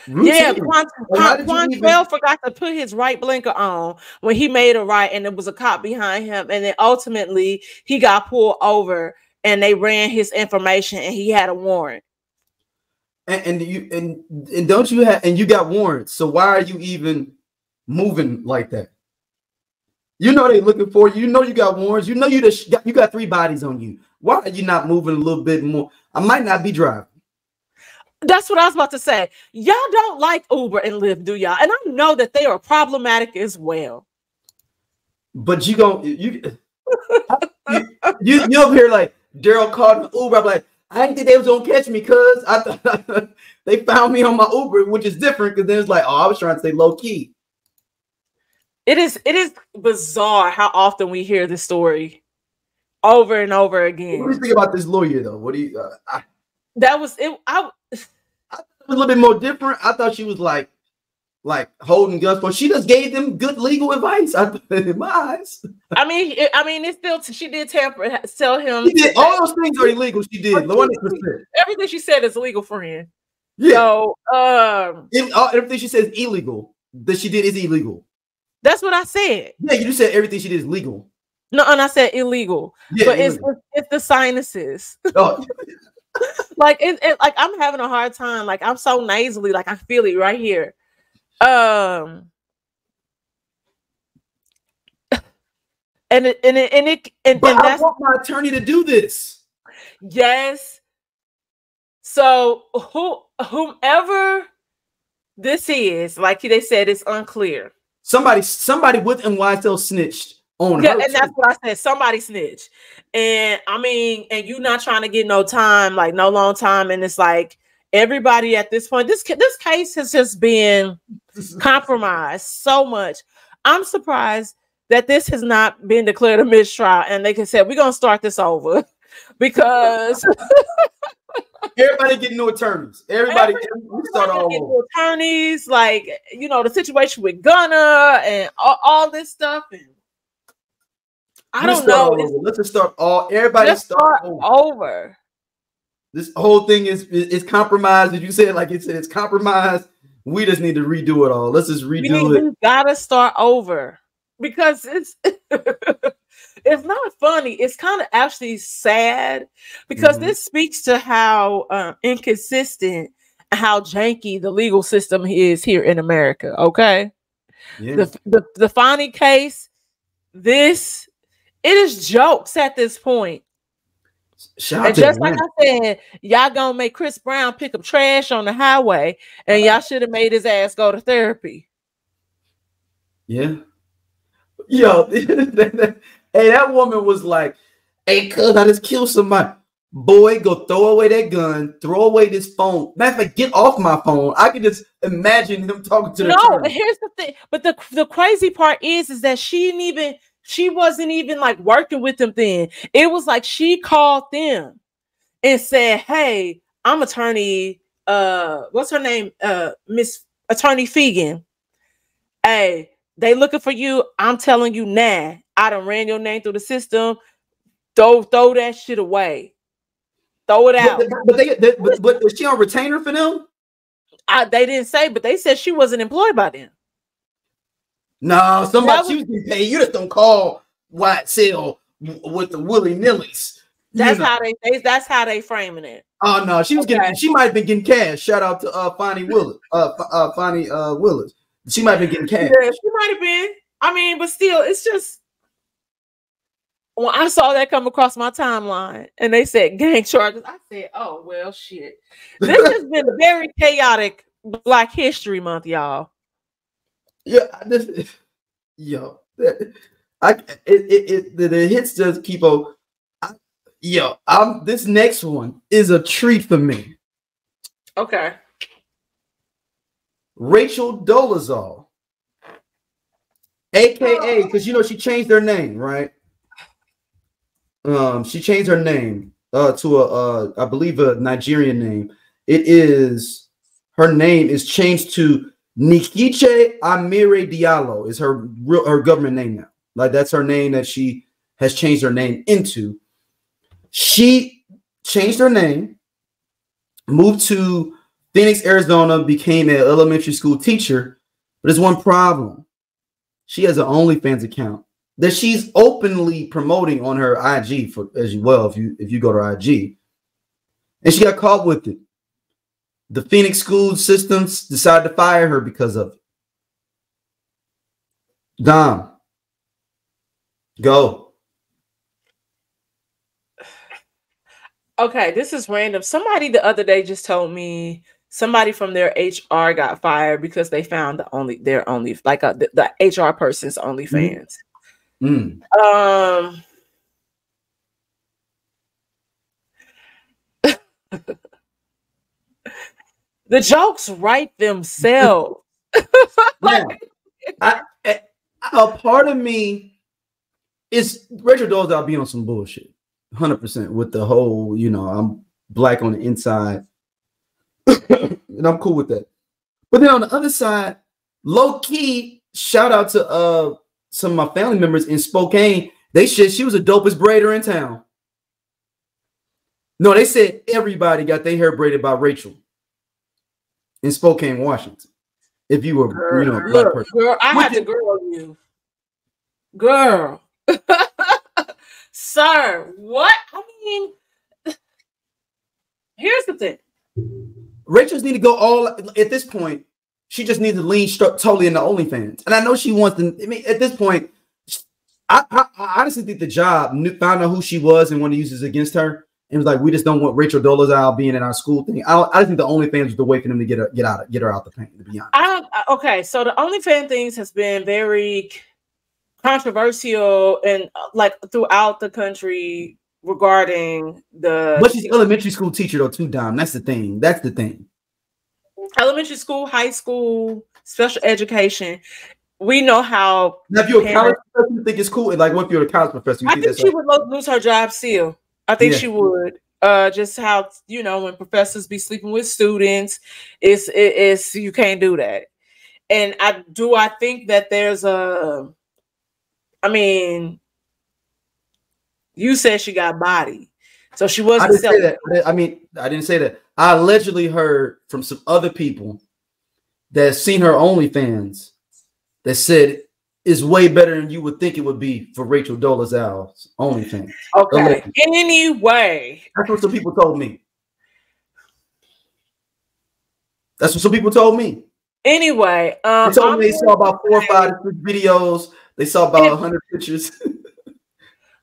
Yeah, Quantrell forgot to put his right blinker on when he made a right, and there was a cop behind him, and then ultimately he got pulled over and they ran his information and he had a warrant. And don't you have, and you got warrants, so why are you even moving like that? You know they looking for you. You know you got warrants. You know you got 3 bodies on you. Why are you not moving a little bit more? I might not be driving. That's what I was about to say. Y'all don't like Uber and Lyft, do y'all? And I know that they are problematic as well. But you over here like Daryl called Uber. I'm like, I didn't think they was gonna catch me because I thought they found me on my Uber, which is different because then it's like, oh, I was trying to stay low key. It is bizarre how often we hear this story over and over again. What do you think about this lawyer though? What do you? That was it. I thought it was a little bit more different. I thought she was like holding guns, but she just gave them good legal advice. In my eyes. I mean, it's still she did tell him. She did all those things are illegal. She did 100%. Everything she said is illegal, friend. Yeah. So, everything she says is illegal. That she did is illegal. That's what I said. Yeah, you just said everything she did is legal. No, and I said illegal. Yeah, but illegal. It's the sinuses. Oh. Like like I'm having a hard time. Like I'm so nasally. Like I feel it right here. And but I want my attorney to do this. Yes. So whomever this is, like they said, it's unclear. Somebody with NYSL snitched on her. Yeah, and that's what I said. Somebody snitched. And I mean, and you not trying to get no time, like no long time. And it's like everybody at this point, this case has just been compromised so much. I'm surprised that this has not been declared a mistrial and they can say, we're going to start this over because everybody getting new attorneys. Everybody start all over. Attorneys, like, you know, the situation with Gunner and all this stuff. And I don't know. Let's just start everybody start over. This whole thing is compromised. As you said, like it's compromised. We just need to redo it all. Let's just redo it. We gotta start over because it's it's not funny. It's kind of actually sad because this speaks to how inconsistent, how janky the legal system is here in America. Okay, yeah. The Fani case, it is jokes at this point. And just like I said, y'all gonna make Chris Brown pick up trash on the highway, and y'all should have made his ass go to therapy. Yeah. Yo, hey, that woman was like, hey, cuz I just killed somebody. Boy, go throw away that gun, throw away this phone. Matter of fact, get off my phone. I can just imagine him talking to the attorney. Here's the thing. But the crazy part is that she wasn't even like working with them then. It was like she called them and said, hey, I'm attorney, what's her name? Miss Attorney Fegan. Hey, they looking for you. I'm telling you now. I done ran your name through the system. Throw that shit away. Throw it out. But was she on retainer for them? They didn't say, but they said she wasn't employed by them. No, she was getting paid. You just don't call White Cell with the willy-nillys. That's how they framing it. Oh no, she was getting. She might have been getting cash. Shout out to Fani Willis. Fani Willis. She might have been getting cash. Yeah, she might have been. I mean, but still, it's just when I saw that come across my timeline and they said gang charges, I said, "Oh well, shit." This has been a very chaotic Black History Month, y'all. Yeah, the hits just keep on. This next one is a treat for me. Okay. Rachal Dolezal, aka, because she changed her name, right? She changed her name to I believe a Nigerian name. Her name is changed to Nikiche Amire Diallo is her government name now. Like that's her name that she has changed her name into. She changed her name, moved to Phoenix, Arizona, became an elementary school teacher. But there's one problem. She has an Onlyfans account that she's openly promoting on her IG as well. If you go to her IG, and she got caught with it. The Phoenix school systems decided to fire her because of it. Dom, Go. Okay, this is random. Somebody the other day just told me somebody from their HR got fired because they found the HR person's OnlyFans. The jokes write themselves. Yeah. A part of me is Rachel Dolezal being on some bullshit, 100% with the whole, I'm black on the inside, and I'm cool with that. But then on the other side, low key, shout out to some of my family members in Spokane. They said she was the dopest braider in town. No, they said everybody got their hair braided by Rachel in Spokane, Washington. If you were, a black person. Girl, I had to girl you. Girl. Sir, what? I mean, here's the thing. Rachel's need to go all, at this point, she just needs to lean totally into OnlyFans. And I know she wants to, at this point, I honestly think the job found out who she was and wanted to use this against her. And was like, we just don't want Rachel Dolezal being in our school thing. I think the OnlyFans was the way for them to get her out the paint, to be honest. Okay, so the OnlyFans things has been very controversial and throughout the country regarding the. But she's elementary school teacher though, too, Dom. That's the thing. Elementary school, high school, special education. We know how. Now, if you're a college professor, you think it's cool. Like, what if you're a college professor? I think she would lose her job still. I think she would. Just how when professors be sleeping with students, it's you can't do that. And I think that there's you said she got body, so she wasn't. I didn't say that. I didn't say that. I allegedly heard from some other people that seen her OnlyFans that said is way better than you would think it would be for Rachel Dolezal's OnlyFans. Okay. Anyway, that's what some people told me. Anyway, they told me they saw about 4 or 5 videos. They saw about 100 pictures.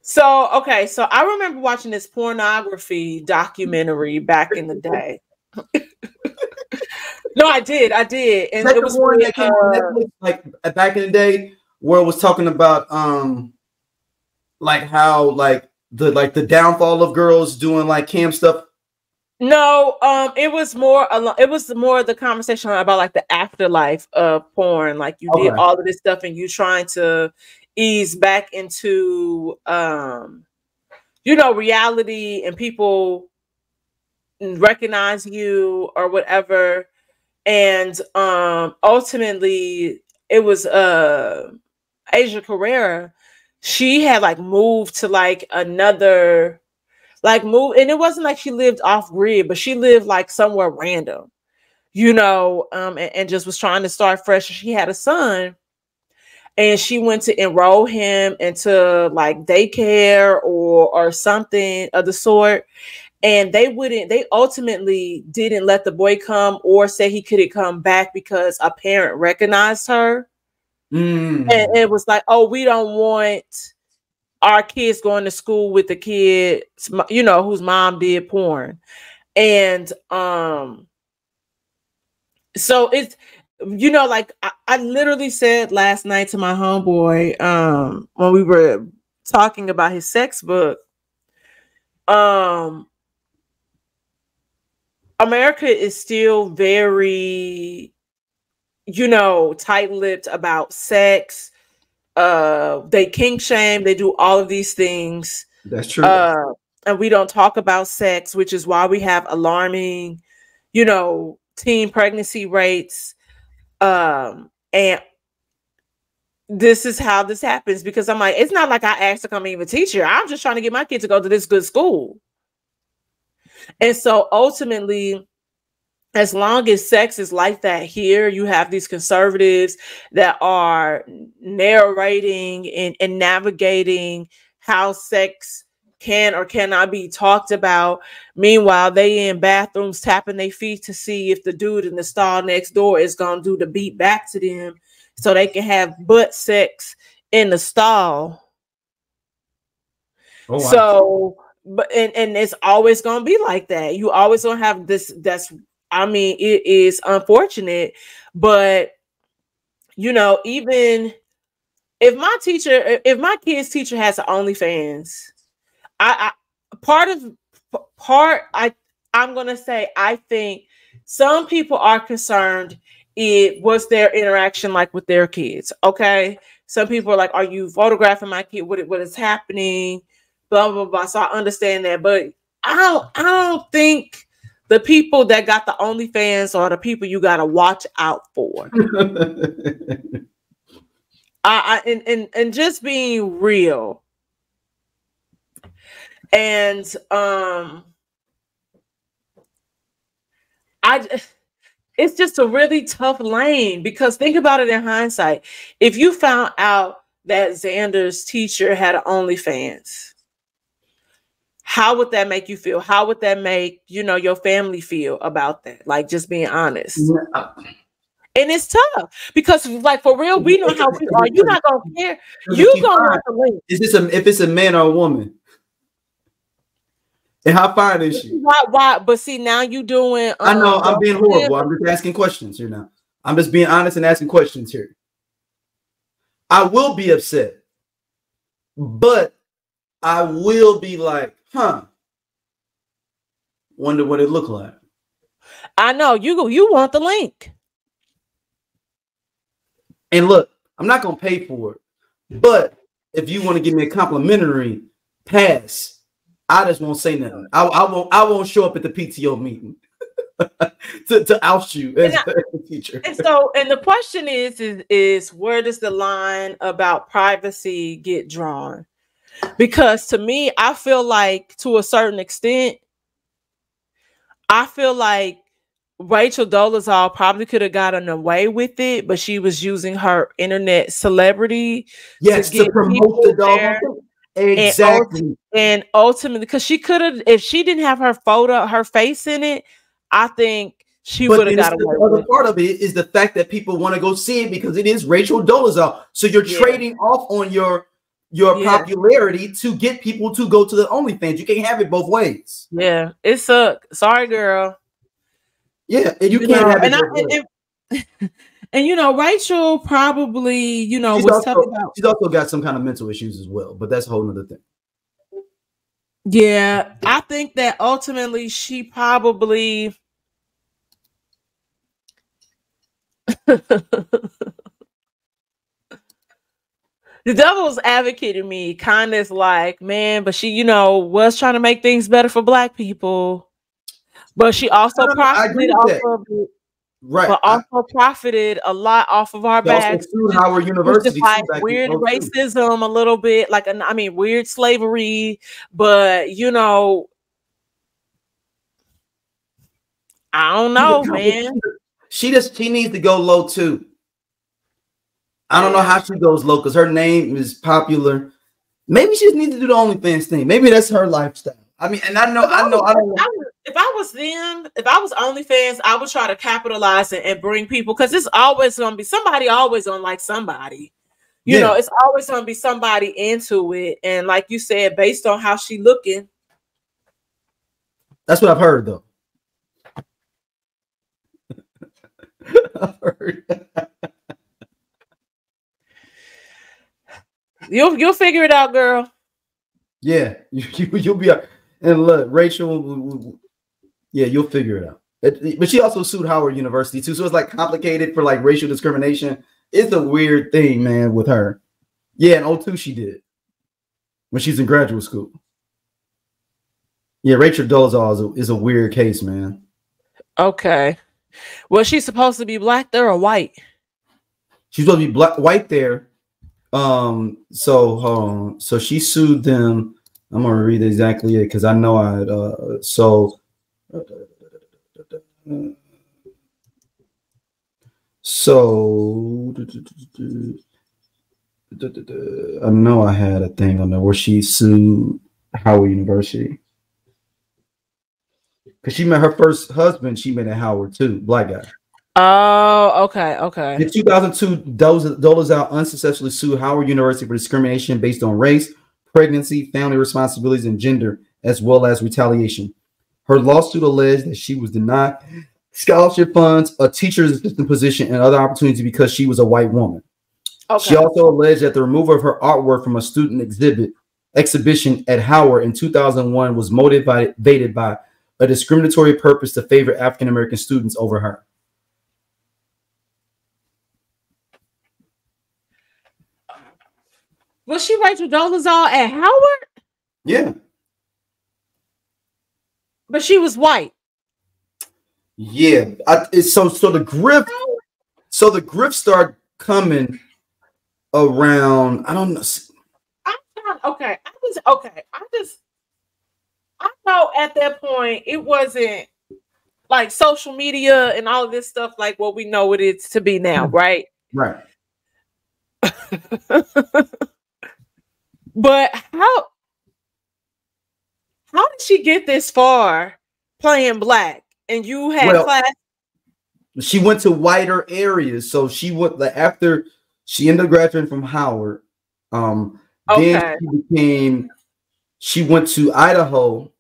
So I remember watching this pornography documentary back in the day. No, I did. And it was one that came on Netflix, like back in the day, where it was talking about how the downfall of girls doing like cam stuff. No, it was more of the conversation about like the afterlife of porn. Like you did all of this stuff and you trying to ease back into reality and people recognize you or whatever. And ultimately it was Asia Carrera. She had like moved to like another and it wasn't like she lived off grid, but she lived like somewhere random, and just was trying to start fresh. She had a son and she went to enroll him into like daycare or something of the sort. And they ultimately didn't let the boy come or say he couldn't come back because a parent recognized her. And it was like, oh, we don't want our kids going to school with the kid, whose mom did porn. And so it's, like I literally said last night to my homeboy, when we were talking about his sex book, America is still very, tight-lipped about sex. They kink shame. They do all of these things. That's true. And we don't talk about sex, which is why we have alarming, teen pregnancy rates. And this is how this happens, because I'm like, it's not like I asked to come even teach here. I'm just trying to get my kids to go to this good school. And so ultimately, as long as sex is like that here, you have these conservatives that are narrating and navigating how sex can or cannot be talked about. Meanwhile, they in bathrooms tapping their feet to see if the dude in the stall next door is going to do the beat back to them so they can have butt sex in the stall. Oh, wow. So, but and it's always gonna be like that. You always gonna have this. I mean, it is unfortunate, but you know, even if my kid's teacher has an OnlyFans, I'm gonna say I think some people are concerned. It was their interaction like with their kids. Okay, some people are like, "Are you photographing my kid? What is happening?" Blah blah blah. So I understand that, but I don't think the people that got the OnlyFans are the people you gotta watch out for. And just being real. And it's just a really tough lane, because think about it in hindsight. If you found out that Xander's teacher had an OnlyFans, how would that make you feel? How would that make, you know, your family feel about that? Like, just being honest. Yeah. And it's tough because, like, for real, we know how we are. You're not gonna care. You gonna want the link. Is this if it's a man or a woman? And how fine is she? Why? But see, now you doing. I know I'm being horrible. I'm just asking questions here now. I'm just being honest and asking questions here. I will be upset, but I will be like, wonder what it looked like. I know you want the link. And look, I'm not gonna pay for it, but if you want to give me a complimentary pass, I just won't say nothing. I won't show up at the PTO meeting to oust you as a teacher. And the question is where does the line about privacy get drawn? Because to me, I feel like to a certain extent, I feel like Rachal Dolezal probably could have gotten away with it, but she was using her internet celebrity to promote the dog. Exactly. And ultimately, because she could have, if she didn't have her face in it, I think she would have got away with it. The other part of it is the fact that people want to go see it because it is Rachal Dolezal. So you're trading off on your popularity to get people to go to the OnlyFans. You can't have it both ways. Yeah, it sucks. Sorry, girl. Yeah, and you can't have it. And you know, Rachel probably, you know, she's also got some kind of mental issues as well, but that's a whole nother thing. Yeah, I think that ultimately she probably the devil's advocate in me kind of is like, man, but she, you know, was trying to make things better for Black people. But she also profited off of it. Right. But also profited a lot off of our backs. Howard University. Like weird racism a little bit. Like, I mean, weird slavery. But, you know, I don't know, man. She needs to go low, too. I don't know how she goes low because her name is popular. Maybe she just needs to do the OnlyFans thing. Maybe that's her lifestyle. I mean, and I know. If I was them, if I was OnlyFans, I would try to capitalize and bring people, because it's always going to be somebody always on like somebody. You know, it's always going to be somebody into it. And like you said, based on how she looking. That's what I've heard, though. I've heard. You'll figure it out, girl. Yeah, you'll be out. And look, Rachel, yeah, you'll figure it out. But she also sued Howard University too, so it's like complicated for like racial discrimination. It's a weird thing, man, with her. Yeah, in 2002 she did when she's in graduate school. Yeah, Rachal Dolezal is a weird case, man. Okay, well, she's supposed to be Black there or white? She's supposed to be white there. So she sued them. I'm gonna read exactly it because I know I know I had a thing on there where she sued Howard University because she met her first husband. She met at Howard too, Black guy. Oh, okay. In 2002, Dolezal unsuccessfully sued Howard University for discrimination based on race, pregnancy, family responsibilities, and gender, as well as retaliation. Her lawsuit alleged that she was denied scholarship funds, a teacher's assistant position, and other opportunities because she was a white woman. Okay. She also alleged that the removal of her artwork from a student exhibition at Howard in 2001 was motivated by a discriminatory purpose to favor African-American students over her. Was she Rachel Dolezal at Howard? Yeah. But she was white. Yeah. So the grift started coming around, I don't know. I know at that point it wasn't like social media and all of this stuff like what we know it is to be now, right? Right. But how did she get this far playing black? And you had class. She went to whiter areas, so she went after she ended up graduating from Howard. Then she went to Idaho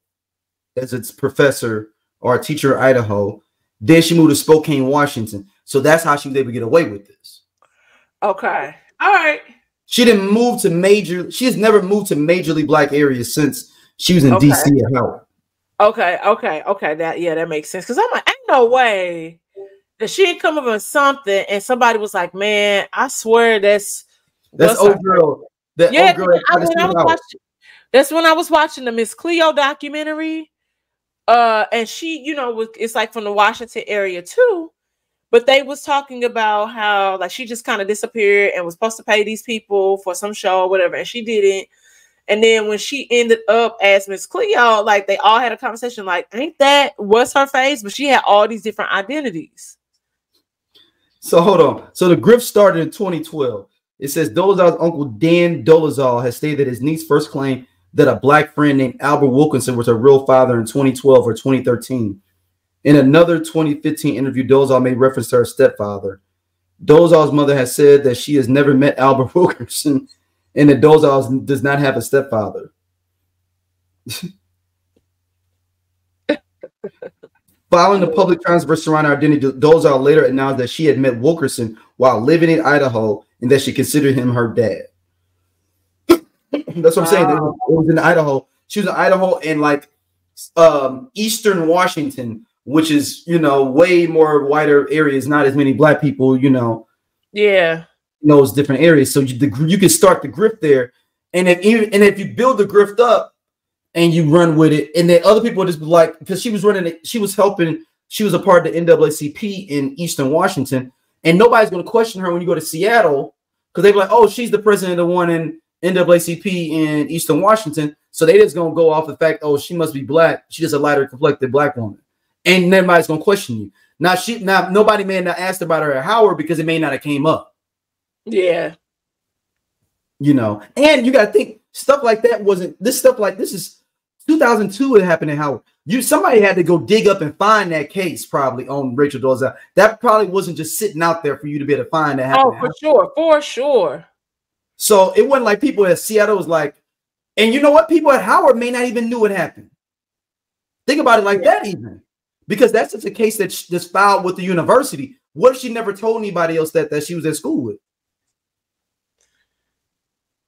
as its professor or a teacher in Idaho. Then she moved to Spokane, Washington. So that's how she was able to get away with this. Okay. All right. She has never moved to majorly black areas since she was in DC at Howard. Okay. That makes sense. Because I'm like, ain't no way that she didn't come up with something and somebody was like, man, I swear that's old girl. That's when I was watching the Miss Cleo documentary. And she, it's like from the Washington area too. But they was talking about how like she just kind of disappeared and was supposed to pay these people for some show or whatever, and she didn't. And then when she ended up as Miss Cleo, like they all had a conversation, like, ain't that what's her face? But she had all these different identities. So hold on. So the grift started in 2012. It says Dolezal's uncle Dan Dolezal has stated that his niece first claimed that a black friend named Albert Wilkinson was her real father in 2012 or 2013. In another 2015 interview, Dolezal made reference to her stepfather. Dolezal's mother has said that she has never met Albert Wilkinson and that Dolezal does not have a stepfather. Following the public controversy surrounding her identity, Dolezal later announced that she had met Wilkerson while living in Idaho and that she considered him her dad. That's what I'm saying. It was in Idaho. She was in Idaho and like Eastern Washington, which is, way more wider areas, not as many black people, Yeah. Those different areas. So you can start the grift there. And if you build the grift up and you run with it, and then other people just like, because she was running it, she was a part of the NAACP in Eastern Washington, and nobody's going to question her when you go to Seattle, because they be like, oh, she's the president of the one in NAACP in Eastern Washington. So they just going to go off the fact, oh, she must be black. She's just a lighter complected black woman. And nobody's going to question you. Now nobody may not asked about her at Howard because it may not have came up. Yeah. And you got to think stuff like that this is 2002. It happened in Howard. Somebody had to go dig up and find that case probably on Rachel Dolezal. That probably wasn't just sitting out there for you to be able to find that. Oh, for sure. So it wasn't like people at Seattle was like, and you know what? People at Howard may not even knew what happened. Think about it like that even. Because that's just a case that's filed with the university. What if she never told anybody else that she was at school with?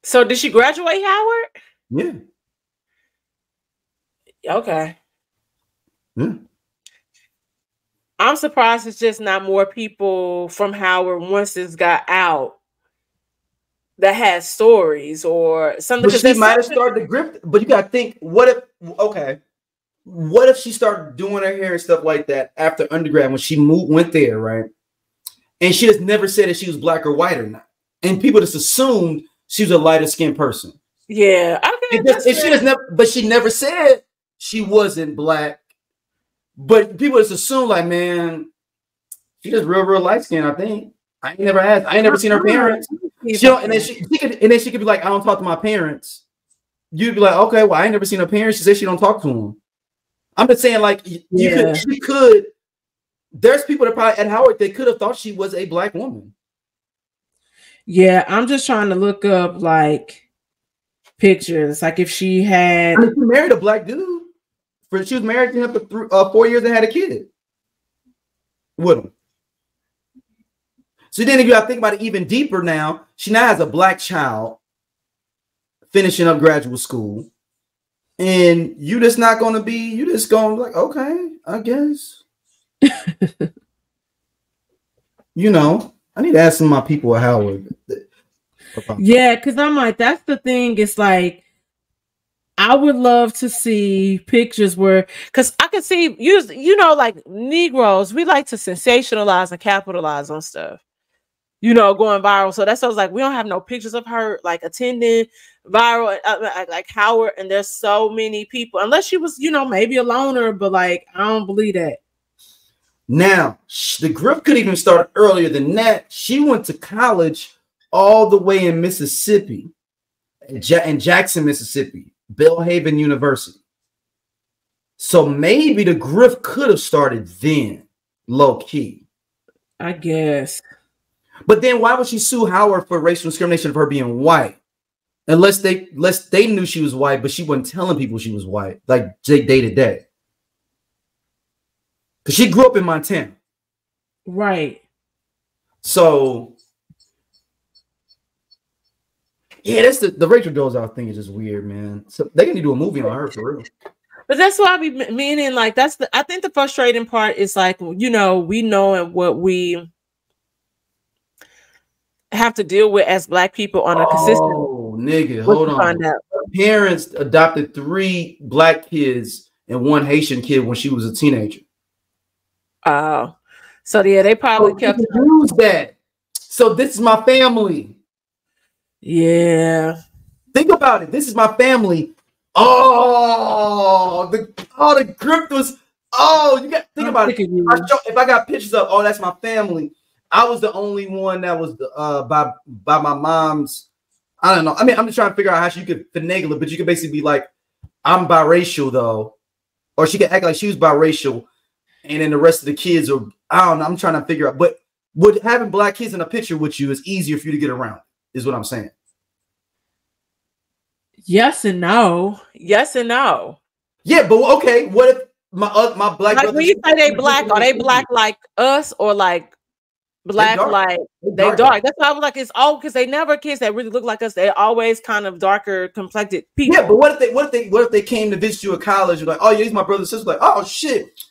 So did she graduate Howard? Yeah. Okay. Yeah. I'm surprised it's just not more people from Howard once this got out that has stories or something. But she might have started the grift, but you got to think, what if she started doing her hair and stuff like that after undergrad when she went there, right? And she just never said that she was black or white or not. And people just assumed she was a lighter skinned person. Yeah. But she never said she wasn't black. But people just assume like, man, she just real light skinned, I think. I ain't never asked. I ain't never seen her parents. And then she could be like, I don't talk to my parents. You'd be like, okay, well, I ain't never seen her parents. She said she don't talk to them. I'm just saying, like, she could. There's people that probably at Howard, they could have thought she was a black woman. Yeah, I'm just trying to look up like pictures. Like if she had, I mean, she married a black dude. She was married to him for 4 years and had a kid with him. So then, if you gotta think about it even deeper, now she now has a black child finishing up graduate school, and you just not gonna be. You just gonna be like, okay, I guess. You know, I need to ask some of my people at Howard. Yeah, because I'm like, that's the thing. It's like, I would love to see pictures where, because I can see, you know, like Negroes, we like to sensationalize and capitalize on stuff, you know, going viral. So that's why I was like, we don't have no pictures of her like attending viral, like Howard. And there's so many people, unless she was, you know, maybe a loner, but like, I don't believe that. Now, the grift could even start earlier than that. She went to college all the way in Mississippi, in Jackson, Mississippi. Belhaven University. So maybe the grift could have started then, low key. I guess. But then why would she sue Howard for racial discrimination of her being white? Unless they knew she was white, but she wasn't telling people she was white, like day to day. Because she grew up in Montana. Right. So yeah, that's the Rachel Dolezal thing is just weird, man. So they can do a movie on her for real. But that's why I be meaning, like, I think the frustrating part is like, you know, we know what we have to deal with as Black people on a consistent. Oh, nigga, hold on. Her parents adopted 3 Black kids and 1 Haitian kid when she was a teenager. Oh, so yeah, they probably kept use that. So this is my family. Yeah. Think about it. This is my family. Oh, the grip was. Oh, you got to think about it. If I got pictures of, oh, that's my family. I was the only one that was by my mom's. I don't know. I mean, I'm just trying to figure out how you could finagle it, but you could basically be like, I'm biracial though, or she could act like she was biracial, and then the rest of the kids are. I don't know. I'm trying to figure out, but would having Black kids in a picture with you is easier for you to get around? Is what I'm saying. Yes and no. Yes and no. Yeah, but okay. What if my Black like when you say they Black, are they Black like us or like Black like they dark? That's why I was like, it's all because they never kids that really look like us. They're always kind of darker complected people. Yeah, but what if they came to visit you at college? You're like, oh yeah, these my brothers and sisters. Like, oh shit,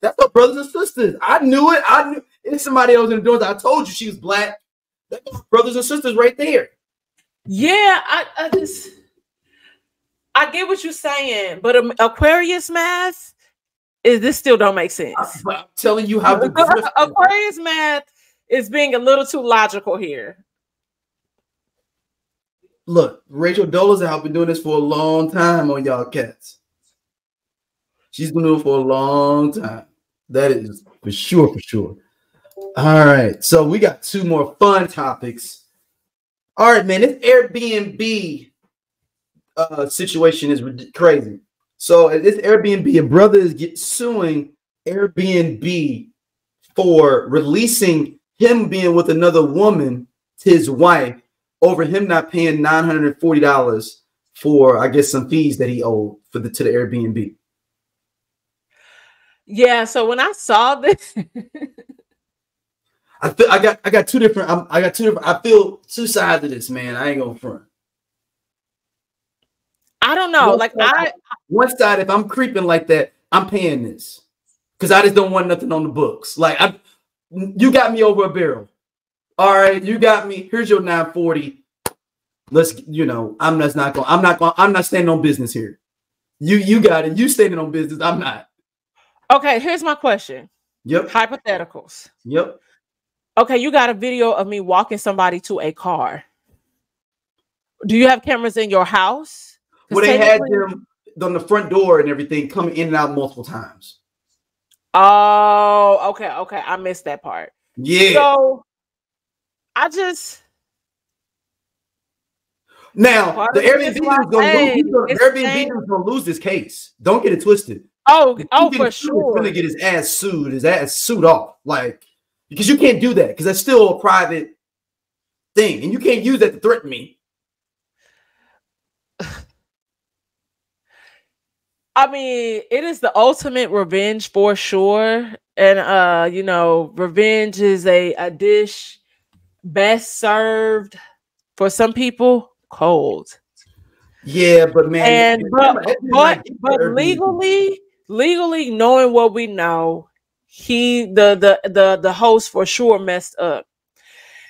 that's my brothers and sisters. I knew it. I knew it's somebody else in the doors. I told you she was Black. That's my brothers and sisters right there. Yeah, I get what you're saying, but Aquarius math this still don't make sense. I'm telling you how the Aquarius math is being a little too logical here. Look, Rachel Dolezal has been doing this for a long time on y'all cats. She's been doing it for a long time. That is for sure, for sure. All right, so we got 2 more fun topics. All right, man, this Airbnb situation is crazy. So at this Airbnb, a brother is suing Airbnb for releasing him being with another woman to his wife over him not paying $940 for, I guess, some fees that he owed to the Airbnb. Yeah. So when I saw this, I got two different. I feel 2 sides of this, man. I ain't gonna front. I don't know. One side, if I'm creeping like that, I'm paying this because I just don't want nothing on the books. Like you got me over a barrel. All right, you got me. Here's your $940. Let's, I'm not standing on business here. You got it. You standing on business. I'm not. Okay, here's my question. Yep. Hypotheticals. Yep. Okay, you got a video of me walking somebody to a car. Do you have cameras in your house? Well, they had them on the front door and everything coming in and out multiple times. Oh, okay. I missed that part. Yeah. So now the Airbnb is gonna lose this case. Don't get it twisted. Oh, for sure. He's gonna get his ass sued off, like, because you can't do that because that's still a private thing, and you can't use that to threaten me. I mean, it is the ultimate revenge for sure. And you know, revenge is a dish best served for some people cold. Yeah, but man, and but legally knowing what we know, the host for sure messed up.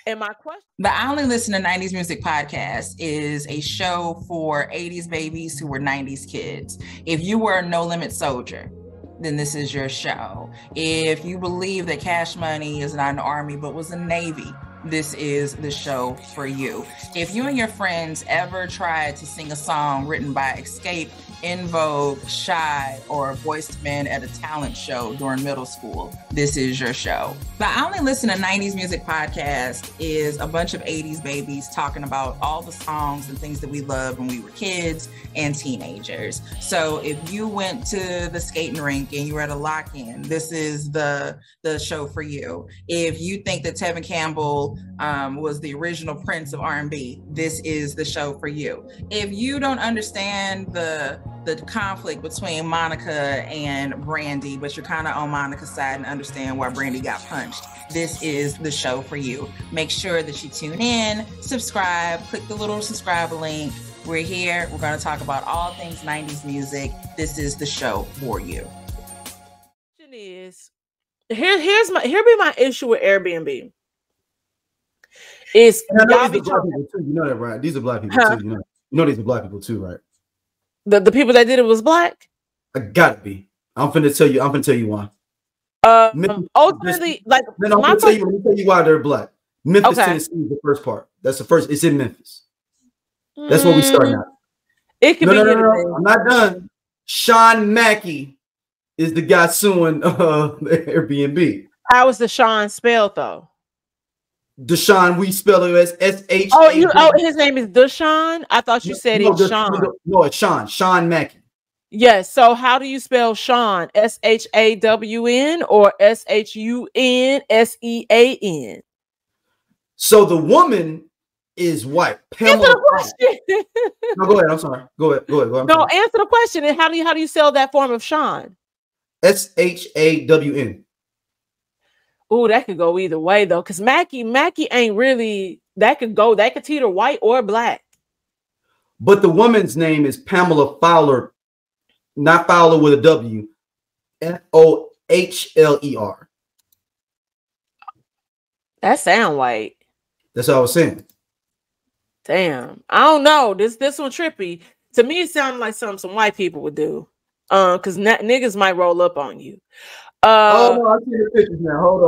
And my question: The I Only Listen to 90s Music podcast is a show for 80s babies who were 90s kids. If you were a No Limit soldier, then this is your show. If you believe that Cash Money is not an army but was a Navy, this is the show for you. If you and your friends ever tried to sing a song written by Escape, In Vogue, Shy, or Boyz II Men at a talent show during middle school, this is your show. The I Only Listen to 90s Music podcast is a bunch of 80s babies talking about all the songs and things that we loved when we were kids and teenagers. So if you went to the skating rink and you were at a lock-in, this is the show for you. If you think that Tevin Campbell was the original Prince of R&B, this is the show for you. If you don't understand the conflict between Monica and Brandy, but you're kind of on Monica's side and understand why Brandy got punched, this is the show for you. Make sure that you tune in, subscribe, click the little subscribe link. We're here. We're going to talk about all things 90s music. This is the show for you. Here be my issue with Airbnb. Is y'all be black people too, you know that, right? These are black people too. You know these are black people too, right? The people that did it was black. I gotta be. I'm finna tell you why. Ultimately, like then I'm gonna tell you why they're black. Memphis, Tennessee is the first part. That's the first. It's in Memphis. That's where we start now. It can be. No. I'm not done. Sean Mackey is the guy suing Airbnb. How is the Sean spelled though? Deshaun, we spell it as S-H. His name is Deshaun. I thought you said it's Sean. No, it's Sean. Sean Mackey. Yes. So how do you spell Sean? S-H-A-W-N or S-H-U-N-S-E-A-N? So the woman is white. Pamela. No, go ahead. I'm sorry. Go ahead. No, answer the question. And how do you spell that form of Sean? S-H-A-W-N. Oh, that could go either way though, because Mackie ain't really that could it's either white or black. But the woman's name is Pamela Fowler, not Fowler with a W, F-O-H-L-E-R. That sound white. That's what I was saying. Damn, I don't know. This one trippy. To me, it sounded like something some white people would do. Because niggas might roll up on you. Oh no, I see the pictures now. Hold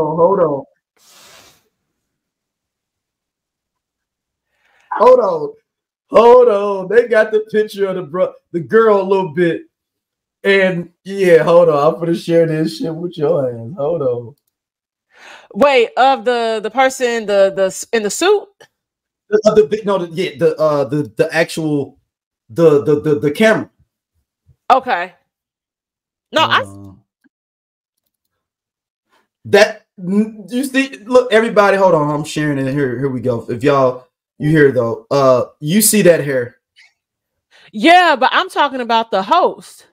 on. They got the picture of the girl a little bit. And yeah, hold on. I'm gonna share this shit with your ass. Hold on. Wait, of the person the in the suit? The actual the camera. Okay. No, that you see, look, everybody, hold on. I'm sharing it here. Here we go. If you hear though, you see that hair. Yeah, but I'm talking about the host.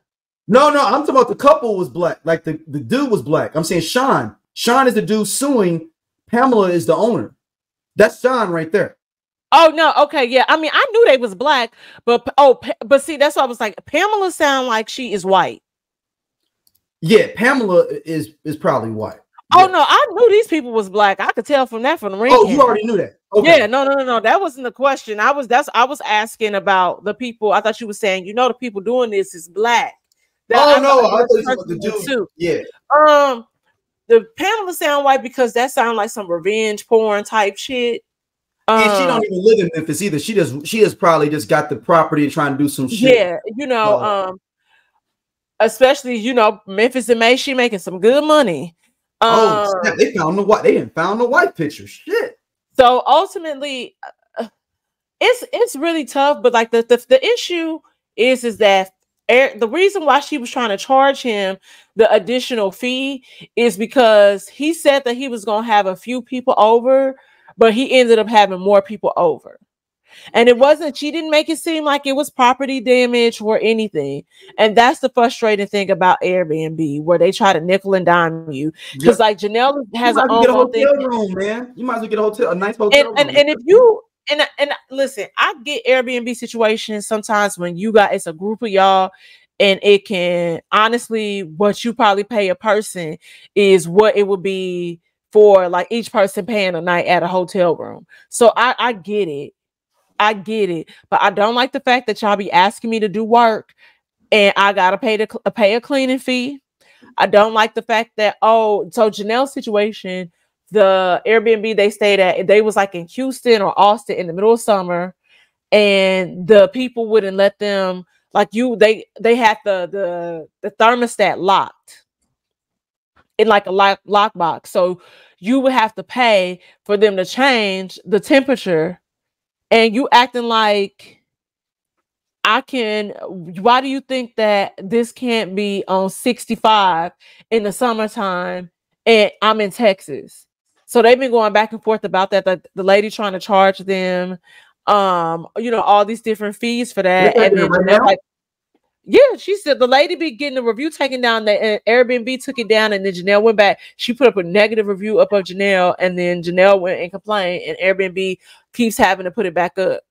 No, I'm talking about the couple was black. Like the dude was black. I'm saying Sean. Sean is the dude suing. Pamela is the owner. That's Sean right there. Oh no, okay, yeah. I mean, I knew they was black, but see, that's why I was like, Pamela sound like she is white. Yeah, Pamela is probably white. Oh no, I knew these people was black. I could tell from the ring. Oh, you already knew that. Okay. Yeah, no. That wasn't the question. I was asking about the people. I thought you were saying, the people doing this is black. I thought you were the dude too. Yeah. The Pamela sound white because that sound like some revenge porn type shit. And she don't even live in Memphis either. She has probably just got the property and trying to do some shit. Yeah, especially Memphis and May, she making some good money. They found the white. They didn't found the white picture. Shit. So ultimately, it's really tough. But like the issue is that the reason why she was trying to charge him the additional fee is because he said that he was gonna have a few people over, but he ended up having more people over. And it wasn't, she didn't make it seem like it was property damage or anything. And that's the frustrating thing about Airbnb, where they try to nickel and dime you. Because like Janelle has an get a hotel room, man. You might as well get a nice hotel room. And if you and listen, I get Airbnb situations sometimes when you got, it's a group of y'all, and it can, honestly, what you probably pay a person is what it would be for like each person paying a night at a hotel room. So I get it. I get it. But I don't like the fact that y'all be asking me to do work and I gotta pay a cleaning fee. I don't like the fact that, so Janelle's situation, the Airbnb they stayed at, they was like in Houston or Austin in the middle of summer, and the people wouldn't let them, like they had the thermostat locked in like a lock box. So you would have to pay for them to change the temperature, and you acting like why do you think that this can't be on 65 in the summertime and I'm in Texas? So they've been going back and forth about that. The lady trying to charge them, all these different fees for that. And then like, yeah, she said the lady be getting the review taken down. The Airbnb took it down, and then Janelle went back. She put up a negative review up of Janelle, and then Janelle went and complained, and Airbnb keeps having to put it back up.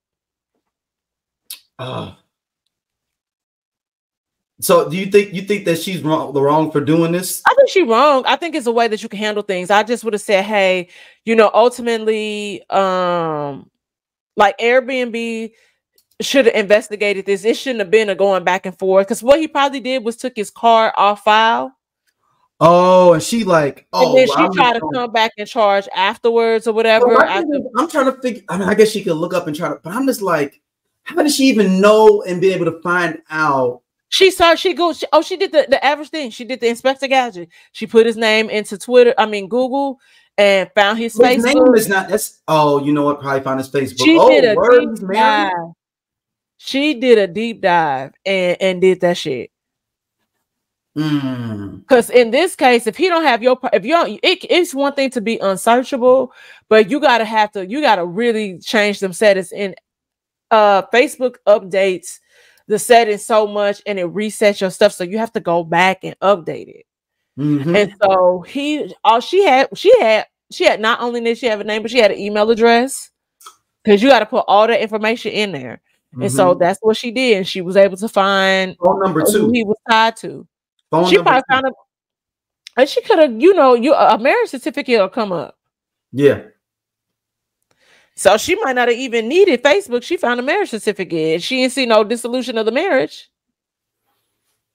So do you think that she's wrong for doing this? I think she's wrong. I think it's a way that you can handle things. I just would have said, hey, ultimately, like Airbnb should have investigated this. It shouldn't have been a going back and forth, because what he probably did was took his card off file. Oh, and she like, and then she tried to come back and charge afterwards or whatever. I'm trying to figure. I mean, I guess she could look up and try to, but I'm just like, how did she even know and be able to find out? She did the average thing. She did the Inspector Gadget. She put his name into Google, and found his Facebook. His name is not, you know what? Probably found his Facebook. She did a deep dive and did that shit. Because in this case, if he don't have it's one thing to be unsearchable, but you gotta really change them settings. In Facebook updates the settings so much, and it resets your stuff, so you have to go back and update it. And so she had not only did she have a name, but she had an email address, because you got to put all that information in there. And so that's what she did, and she was able to find phone number 2 who he was tied to. She probably found it, and she could have, a marriage certificate will come up. Yeah. So she might not have even needed Facebook. She found a marriage certificate. She didn't see no dissolution of the marriage.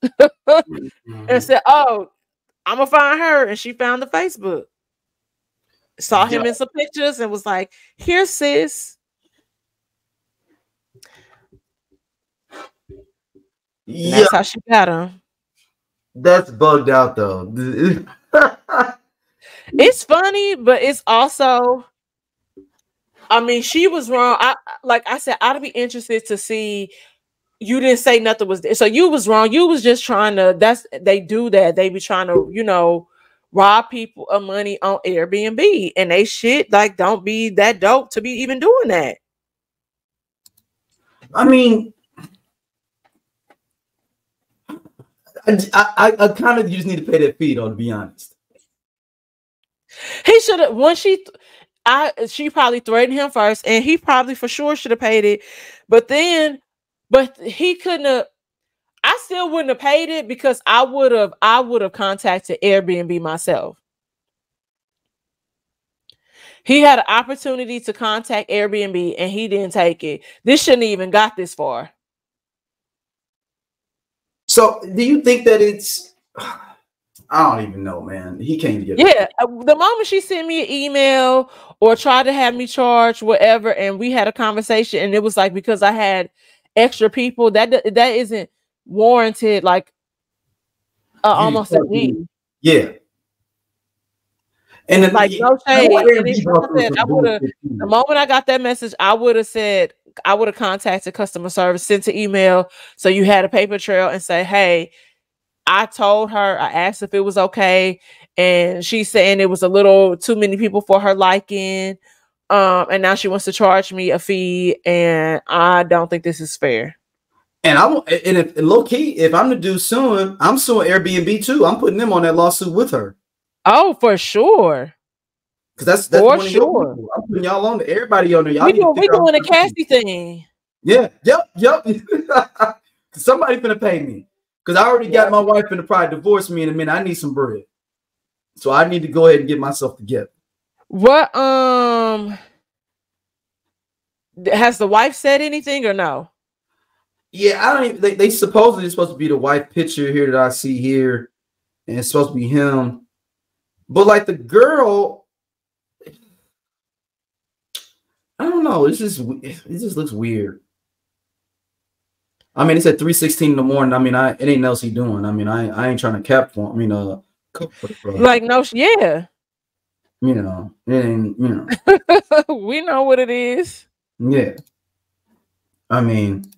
And said, "Oh, I'm gonna find her," and she found the Facebook. Saw him in some pictures and was like, "Here, sis." Yeah, that's how she got him. That's bugged out though. It's funny, but it's also, I mean, she was wrong. Like I said, I'd be interested to see. You didn't say nothing was there, so you was wrong. You was just trying to. They do that. They be trying to, rob people of money on Airbnb, and they shit like don't be that dope to be even doing that. I mean, I kind of just need to pay that fee, though, to be honest. He should have, she probably threatened him first, and he probably for sure should have paid it. But he couldn't have. I still wouldn't have paid it, because I would have contacted Airbnb myself. He had an opportunity to contact Airbnb and he didn't take it. This shouldn't even got this far. So do you think that it's, I don't even know, man. He can't get it. Yeah. The moment she sent me an email or tried to have me charge whatever, and we had a conversation, and it was like, because I had extra people, that isn't warranted, like almost a week. Yeah. And then, like, no shade. The moment I got that message, I would have contacted customer service, sent an email, so you had a paper trail, and say, hey, I told her, I asked if it was okay, and she's saying it was a little too many people for her liking. And now she wants to charge me a fee, and I don't think this is fair. And if low key, if I'm the dude suing, I'm suing Airbnb too. I'm putting them on that lawsuit with her. Oh, for sure. Because that's for sure. I'm putting y'all on there. Everybody on there. Y'all we doing a Cassie thing. Yeah. Yep. Somebody finna pay me. Because I already got my wife finna probably divorce me in a minute. I need some bread. So I need to go ahead and get myself together. What has the wife said anything or no? Yeah, I don't even they supposedly it's supposed to be the wife picture here that I see here, and it's supposed to be him. But like the girl, I don't know. It just looks weird. I mean, it's at 3:16 in the morning. I mean, it ain't else he doing. I mean, I ain't trying to cap for him. I mean, cook for the brother. Like no, yeah. You know, it ain't. You know, we know what it is. Yeah. I mean,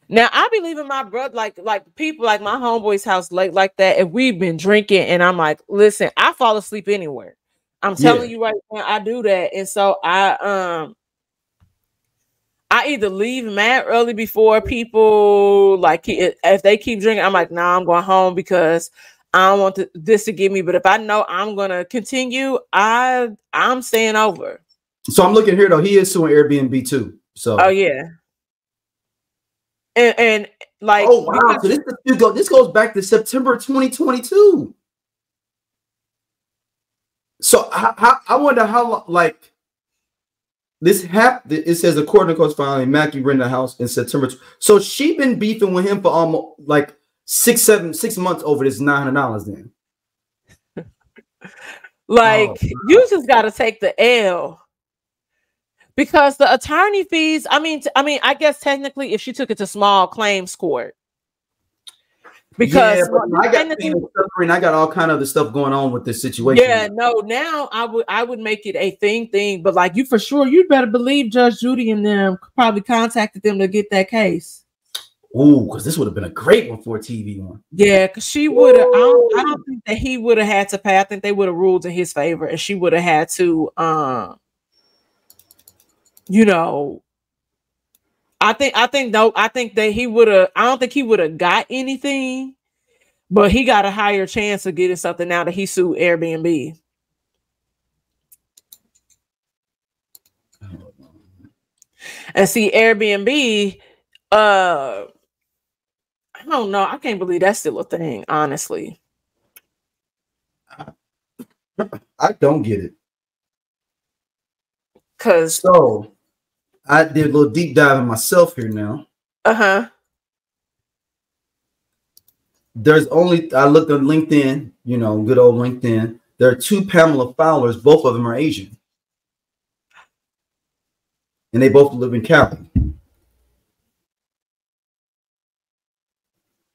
now I be leaving my brother like people like my homeboy's house late like that. If we've been drinking and I'm like, listen, I fall asleep anywhere. I'm telling you right now, I do that, and so I either leave mad early before people like if they keep drinking, I'm like, nah, I'm going home because I don't want this to get me. But if I know I'm gonna continue, I'm staying over. So I'm looking here though. He is suing Airbnb too. So oh yeah, and like oh wow, so this goes back to September 2022. So I wonder how like this happened. It says according to court filing, Mackie rented a house in September. So she been beefing with him for almost like 6 months over this $900 then. Like you just got to take the L. Because the attorney fees, I mean, I guess technically, if she took it to small claims court, because I got all kind of other stuff going on with this situation. Yeah, no, now I would make it a thing, but like you for sure, you better believe Judge Judy and them probably contacted them to get that case. Ooh, because this would have been a great one for a TV one. Yeah, because she would have. I don't think that he would have had to pay. I think they would have ruled in his favor, and she would have had to. You know, I think that he would have. I don't think he would have got anything, but he got a higher chance of getting something now that he sued Airbnb. And see, Airbnb, I don't know. I can't believe that's still a thing, honestly. I don't get it. So I did a little deep dive in myself here now. Uh-huh. I looked on LinkedIn, you know, good old LinkedIn. There are 2 Pamela Fowlers, both of them are Asian. And they both live in Cali.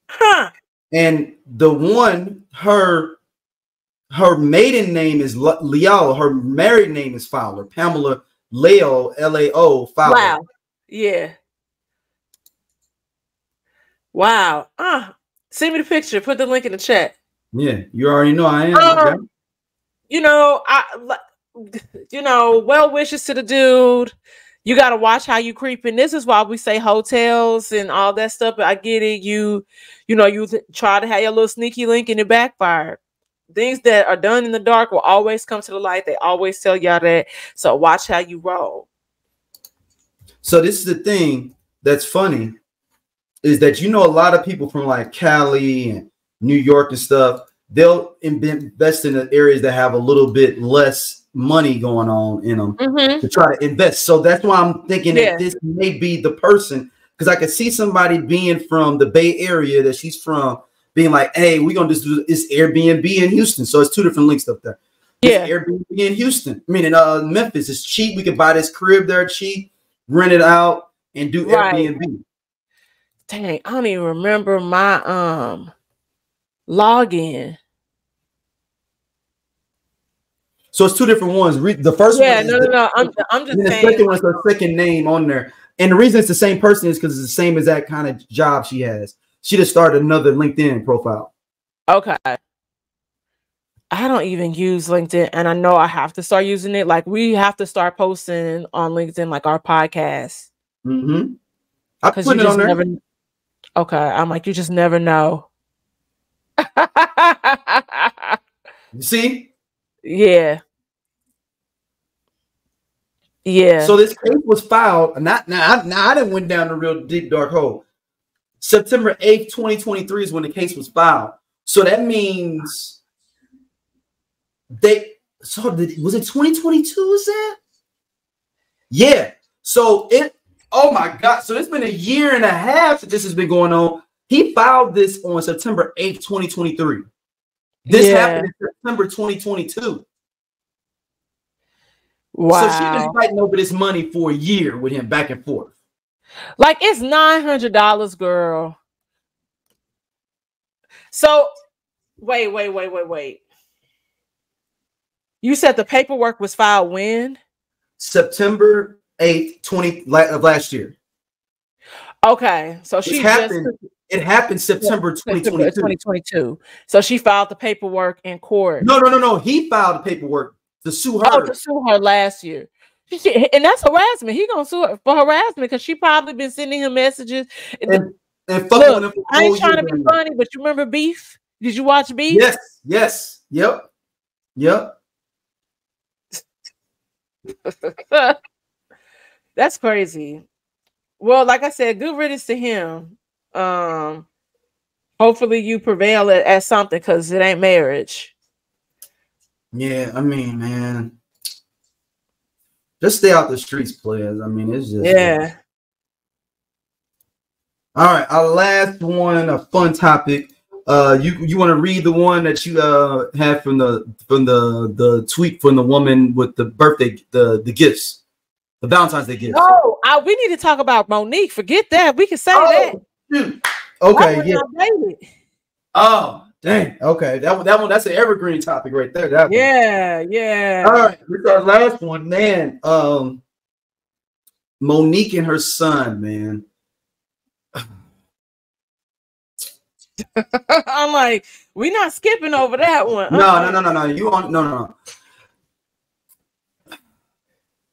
Huh. And the one, her maiden name is Liao. Her married name is Fowler. Pamela Lao, L-A-O, Fowler. Wow. Yeah. Wow. Send me the picture. Put the link in the chat. Yeah, you already know I am. You know, well wishes to the dude. You got to watch how you creeping. This is why we say hotels and all that stuff. I get it. You try to have your little sneaky link and it backfired. Things that are done in the dark will always come to the light. They always tell y'all that. So watch how you roll. So this is the thing that's funny is that, you know, a lot of people from like Cali and New York and stuff, they'll invest in the areas that have a little bit less money going on in them to try to invest. So that's why I'm thinking that this may be the person, because I could see somebody being from the Bay Area that she's from, being like, hey, we're going to just do this Airbnb in Houston. So it's 2 different links up there. Yeah. Airbnb in Houston. I mean, in Memphis, it's cheap. We can buy this crib there cheap, rent it out, and do Airbnb. Dang, I don't even remember my login. So it's 2 different ones. The first one. No. I'm just saying. The second one's her second name on there. And the reason it's the same person is because it's the same as that kind of job she has. She just started another LinkedIn profile. Okay. I don't even use LinkedIn, and I know I have to start using it. Like, we have to start posting on LinkedIn, like our podcast. Mm-hmm. I Because put you it just on there. never. Okay, I'm like, you just never know. You see? Yeah. Yeah. So this case was filed. Now I didn't went down the real deep dark hole. September 8th, 2023 is when the case was filed. So that means was it 2022? Is that? Yeah. So oh my God. So it's been a year and a half that this has been going on. He filed this on September 8th, 2023. This happened in September 2022. Wow. So she's been fighting over this money for a year with him back and forth. Like, it's $900, girl. So wait. You said the paperwork was filed when? September 8th, of last year. Okay. So it happened September 2022. So she filed the paperwork in court. No. He filed the paperwork to sue her. Oh, to sue her last year. And that's harassment. He gonna sue her for harassment because she probably been sending him messages. And look, I ain't trying to be funny, but you remember Beef? Did you watch Beef? Yes. Yep. That's crazy. Well, like I said, good riddance to him. Hopefully you prevail at something, because it ain't marriage. Yeah, I mean, man, just stay out the streets, players. I mean, it's just All right, our last one, a fun topic. You want to read the one that you had from the tweet from the woman with the birthday, the gifts, the Valentine's Day gifts? No, we need to talk about Monique. Forget that. We can say that. Shoot. Okay, yeah. Oh, dang. Okay, that one. That's an evergreen topic right there. Yeah. All right, with our last one, man. Monique and her son, man. I'm like, we're not skipping over that one. No. No.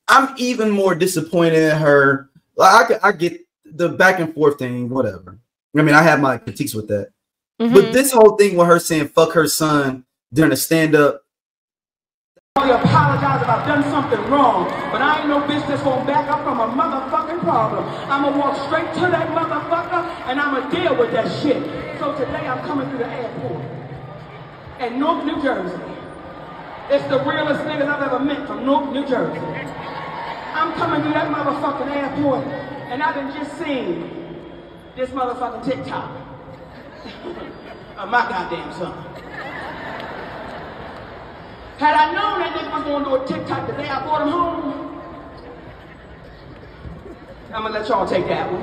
I'm even more disappointed in her. I get the back and forth thing, whatever. I mean, I have my critiques with that. But this whole thing with her saying fuck her son during a stand-up. I apologize if I've done something wrong, but I ain't no bitch that's gonna back up from a motherfucking problem. I'm gonna walk straight to that motherfucker and I'm gonna deal with that shit. So today I'm coming through the airport in Newark, New Jersey. It's the realest niggas I've ever met from Newark, New Jersey. I'm coming through that motherfucking airport and I've been just seeing this motherfucking TikTok of my goddamn son. Had I known that nigga was gonna do a TikTok the day I brought him home, I'm gonna let y'all take that one.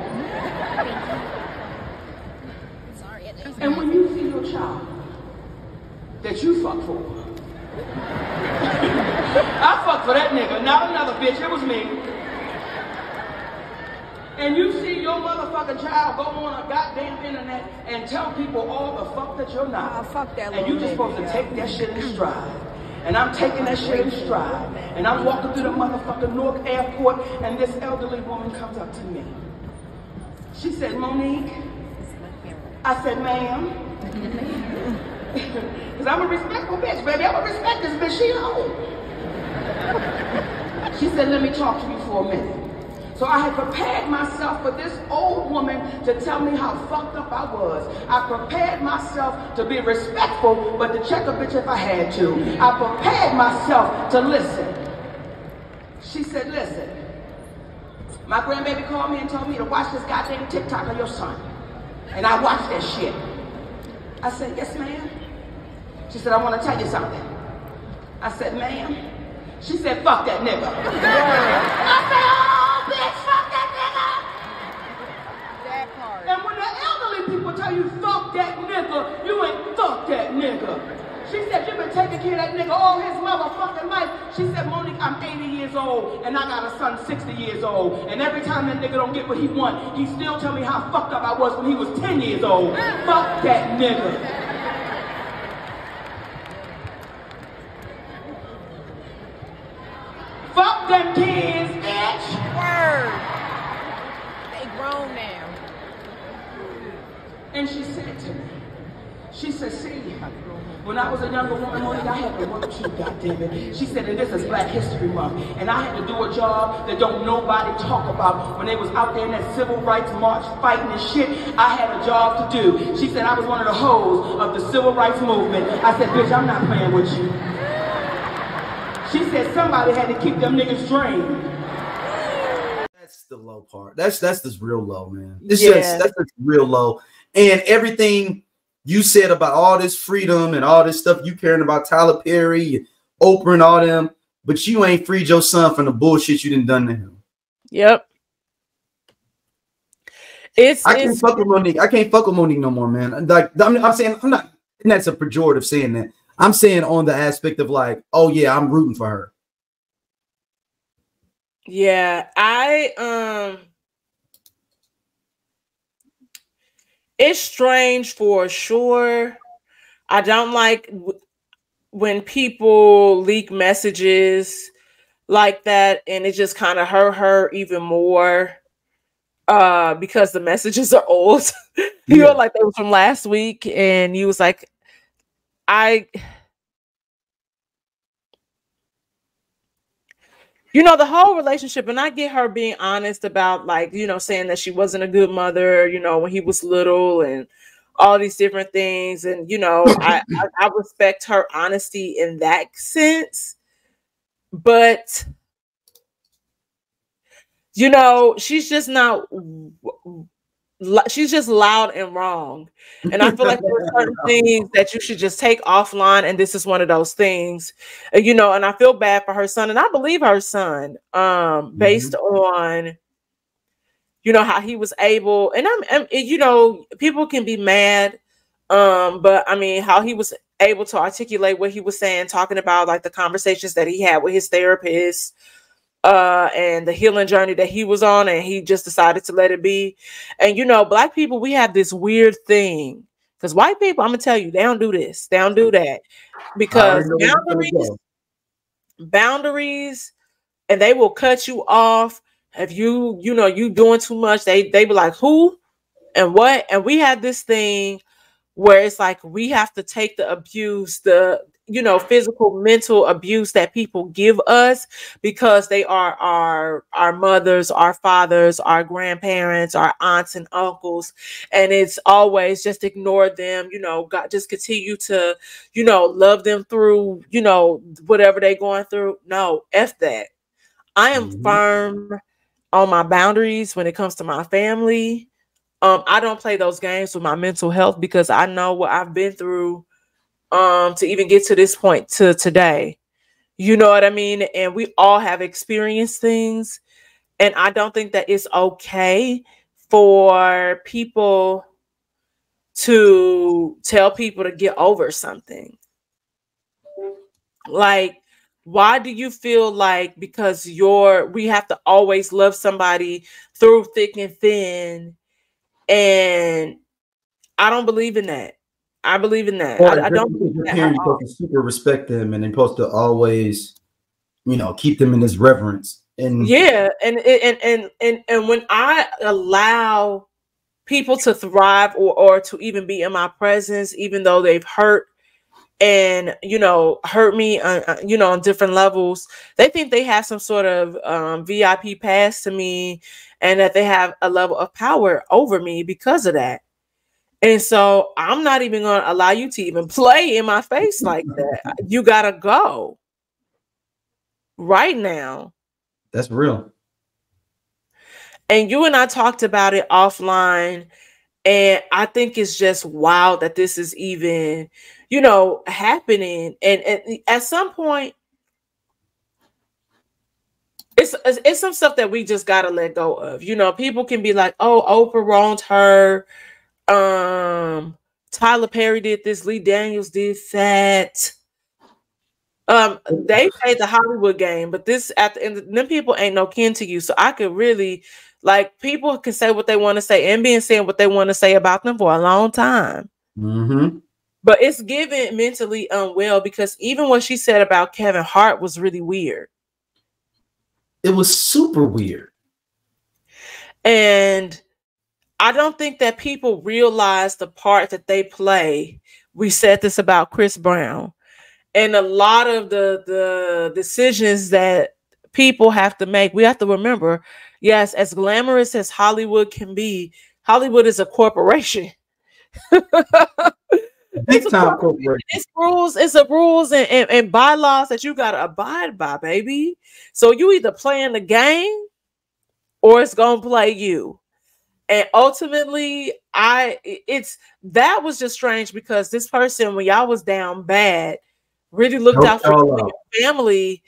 And when you see your child that you fuck for, I fucked for that nigga, not another bitch, it was me. And you see your motherfucking child go on a goddamn internet and tell people all the fuck that you're not. Fuck that and you just supposed to take that shit in stride. And I'm taking that shit in stride. And I'm walking through the motherfucking Newark airport and this elderly woman comes up to me. She said, Monique. I said, ma'am. Because I'm a respectful bitch, baby. I'm gonna respect this bitch. She home. She said, let me talk to you for a minute. So I had prepared myself for this old woman to tell me how fucked up I was. I prepared myself to be respectful, but to check a bitch if I had to. I prepared myself to listen. She said, listen, my grandbaby called me and told me to watch this goddamn TikTok of your son. And I watched that shit. I said, yes, ma'am. She said, I want to tell you something. I said, ma'am. She said, fuck that nigga. I said, oh, bitch, fuck that nigga. That part. And when the elderly people tell you, fuck that nigga, you ain't fuck that nigga. She said, you've been taking care of that nigga all his motherfucking life. She said, Monique, I'm 80 years old, and I got a son 60 years old. And every time that nigga don't get what he want, he still tell me how fucked up I was when he was 10 years old. Fuck that nigga. And she said to me, she said, see, when I was a younger woman, Monique, I had to work too, goddammit. She said, and this is Black History Month, and I had to do a job that don't nobody talk about. When they was out there in that civil rights march fighting and shit, I had a job to do. She said, I was one of the hoes of the civil rights movement. I said, bitch, I'm not playing with you. She said, somebody had to keep them niggas trained. That's the low part. That's just real low, man. That's just real low. And everything you said about all this freedom and all this stuff, you caring about Tyler Perry, Oprah and all them, but you ain't freed your son from the bullshit you done to him. Yep. I can't fuck with Monique. I can't fuck with Monique no more, man. Like I'm saying, I'm not, and that's a pejorative saying that. I'm saying on the aspect of like, oh yeah, I'm rooting for her. Yeah, it's strange for sure. I don't like when people leak messages like that, and it just kind of hurt her even more because the messages are old. You know, like they were from last week, and you was like, you know, the whole relationship, and I get her being honest about, like, you know, saying that she wasn't a good mother, you know, when he was little and all these different things. And, you know, I respect her honesty in that sense. But, you know, she's just not, she's just loud and wrong. And I feel like there are certain things that you should just take offline, and this is one of those things, you know. And I feel bad for her son, and I believe her son, based on, you know, how he was able, and I'm you know, people can be mad, but I mean, how he was able to articulate what he was saying, talking about like the conversations that he had with his therapist, and the healing journey that he was on, and he just decided to let it be. And, you know, Black people, we have this weird thing, because white people, I'm gonna tell you, they don't do this, they don't do that, because boundaries, and they will cut you off if you know, you doing too much. They be like, who and what? And we have this thing where it's like we have to take the abuse, the, you know, physical, mental abuse that people give us, because they are our mothers, our fathers, our grandparents, our aunts and uncles. And it's always just ignore them, you know, God, just continue to, you know, love them through, you know, whatever they're going through. No, F that. I am firm on my boundaries when it comes to my family. I don't play those games with my mental health, because I know what I've been through to even get to this point, to today. You know what I mean? And we all have experienced things, and I don't think that it's okay for people to tell people to get over something. Like, why do you feel like because we have to always love somebody through thick and thin? And I don't believe in that. I believe in that. I don't believe in that. You're supposed to super respect them, and they're supposed to always, you know, keep them in this reverence. And yeah, and when I allow people to thrive or to even be in my presence, even though they've hurt and, you know, hurt me, you know, on different levels, they think they have some sort of VIP pass to me, and that they have a level of power over me because of that. And so I'm not even going to allow you to even play in my face like that. You got to go right now. That's real. And you and I talked about it offline. And I think it's just wild that this is even, you know, happening. And at some point, it's some stuff that we just got to let go of. You know, people can be like, oh, Oprah wronged her. Tyler Perry did this, Lee Daniels did that. They played the Hollywood game, but this at the end, them people ain't no kin to you. So I could really, like, people can say what they want to say and been saying what they want to say about them for a long time. But it's given mentally unwell, because even what she said about Kevin Hart was really weird. It was super weird. And I don't think that people realize the part that they play. We said this about Chris Brown, and a lot of the decisions that people have to make. We have to remember, yes, as glamorous as Hollywood can be, Hollywood is a corporation. Big time corporation. It's a rules and bylaws that you gotta abide by, baby. So you either playing the game or it's gonna play you. And ultimately, that was just strange because this person, when y'all was down bad, really looked out for you and your family.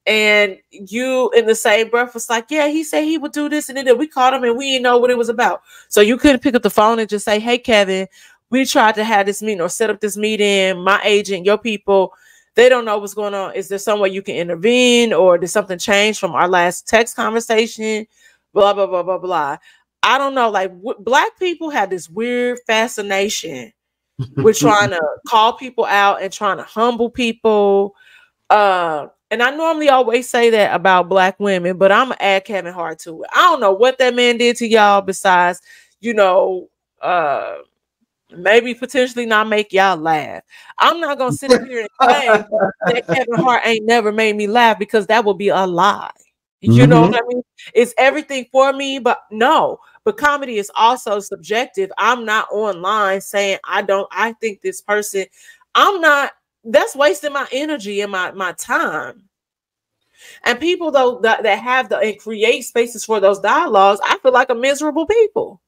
And you in the same breath was like, yeah, he said he would do this, and then we called him and we didn't know what it was about. So you couldn't pick up the phone and just say, hey, Kevin, we tried to have this meeting or set up this meeting. My agent, your people, they don't know what's going on. Is there some way you can intervene, or did something change from our last text conversation? Blah, blah, blah, blah, blah. I don't know. Like, Black people have this weird fascination with trying to call people out and trying to humble people. And I normally always say that about Black women, but I'm gonna add Kevin Hart to it. I don't know what that man did to y'all besides, maybe potentially not make y'all laugh. I'm not gonna sit here and claim that Kevin Hart ain't never made me laugh, because that would be a lie. You know what I mean? It's everything for me, but no. But comedy is also subjective. I'm not online saying I think this person. I'm not. That's wasting my energy and my time. And people though that have and create spaces for those dialogues, I feel like are miserable people.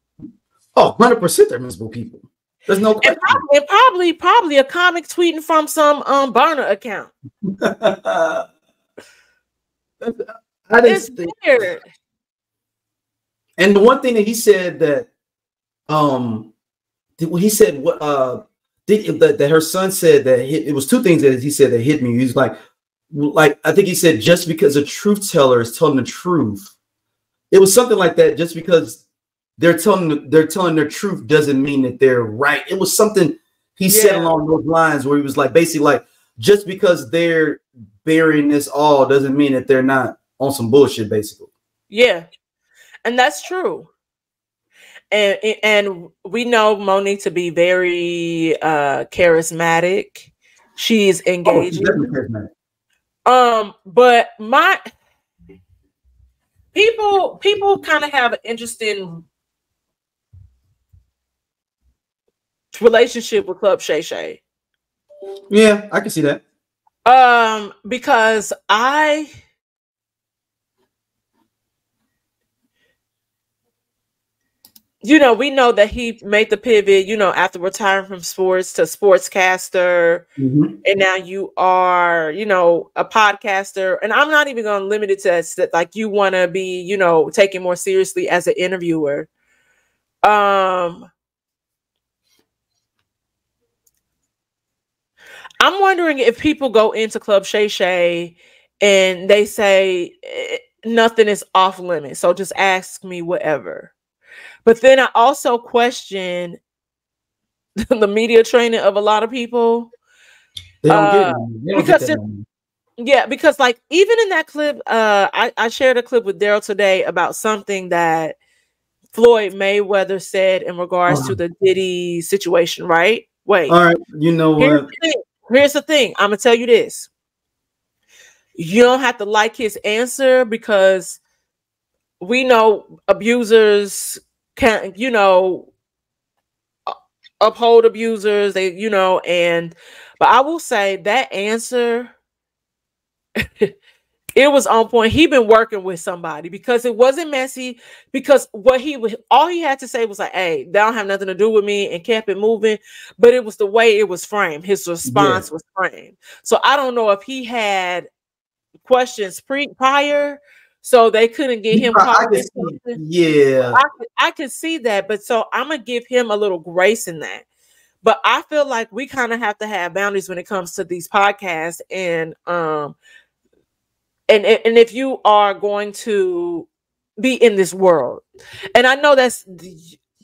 Oh, 100% they're miserable people. There's no question. And probably a comic tweeting from some burner account. It's weird. And the one thing that he said that he said that her son said that it was two things that he said that hit me. He's like I think he said, just because a truth teller is telling the truth, it was something like that. Just because they're telling their truth doesn't mean that they're right. It was something he said along those lines, where he was like, basically like, just because they're burying this all doesn't mean that they're not on some bullshit, basically. Yeah, and that's true. And we know Monique to be very charismatic. She's engaging. She's definitely charismatic. But my people kind of have an interesting relationship with Club Shay Shay. Yeah, I can see that. Because we know that he made the pivot, after retiring from sports to sportscaster. And now you are, a podcaster. And I'm not even going to limit it to like you want to be, taken more seriously as an interviewer. I'm wondering if people go into Club Shay Shay and they say nothing is off limits, so just ask me whatever. But then I also question the media training of a lot of people. They don't get it. Because like even in that clip, I shared a clip with Daryl today about something that Floyd Mayweather said in regards to the Diddy situation, right? Wait. All right, you know what? Here's the thing. I'm gonna tell you this. You don't have to like his answer, because we know abusers can, uphold abusers. They, but I will say that answer, it was on point. He been working with somebody, because it wasn't messy. Because all he had to say was like, "Hey, that don't have nothing to do with me," and kept it moving. But it was the way it was framed. His response was framed. So I don't know if he had questions prior, so they couldn't get him caught. I could see that, but so I'm gonna give him a little grace in that. But I feel like we kind of have to have boundaries when it comes to these podcasts, and if you are going to be in this world, and I know that's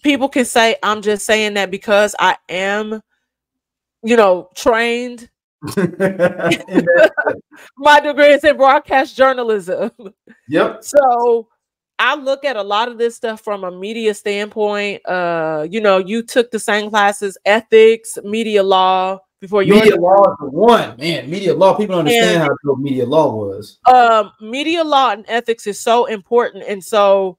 people can say I'm just saying that because I am, trained. My degree is in broadcast journalism. Yep. So I look at a lot of this stuff from a media standpoint. You know, you took the same classes, ethics, media law before you. Media law is the one, man. Media law. People don't understand how good media law was. Media law and ethics is so important, and so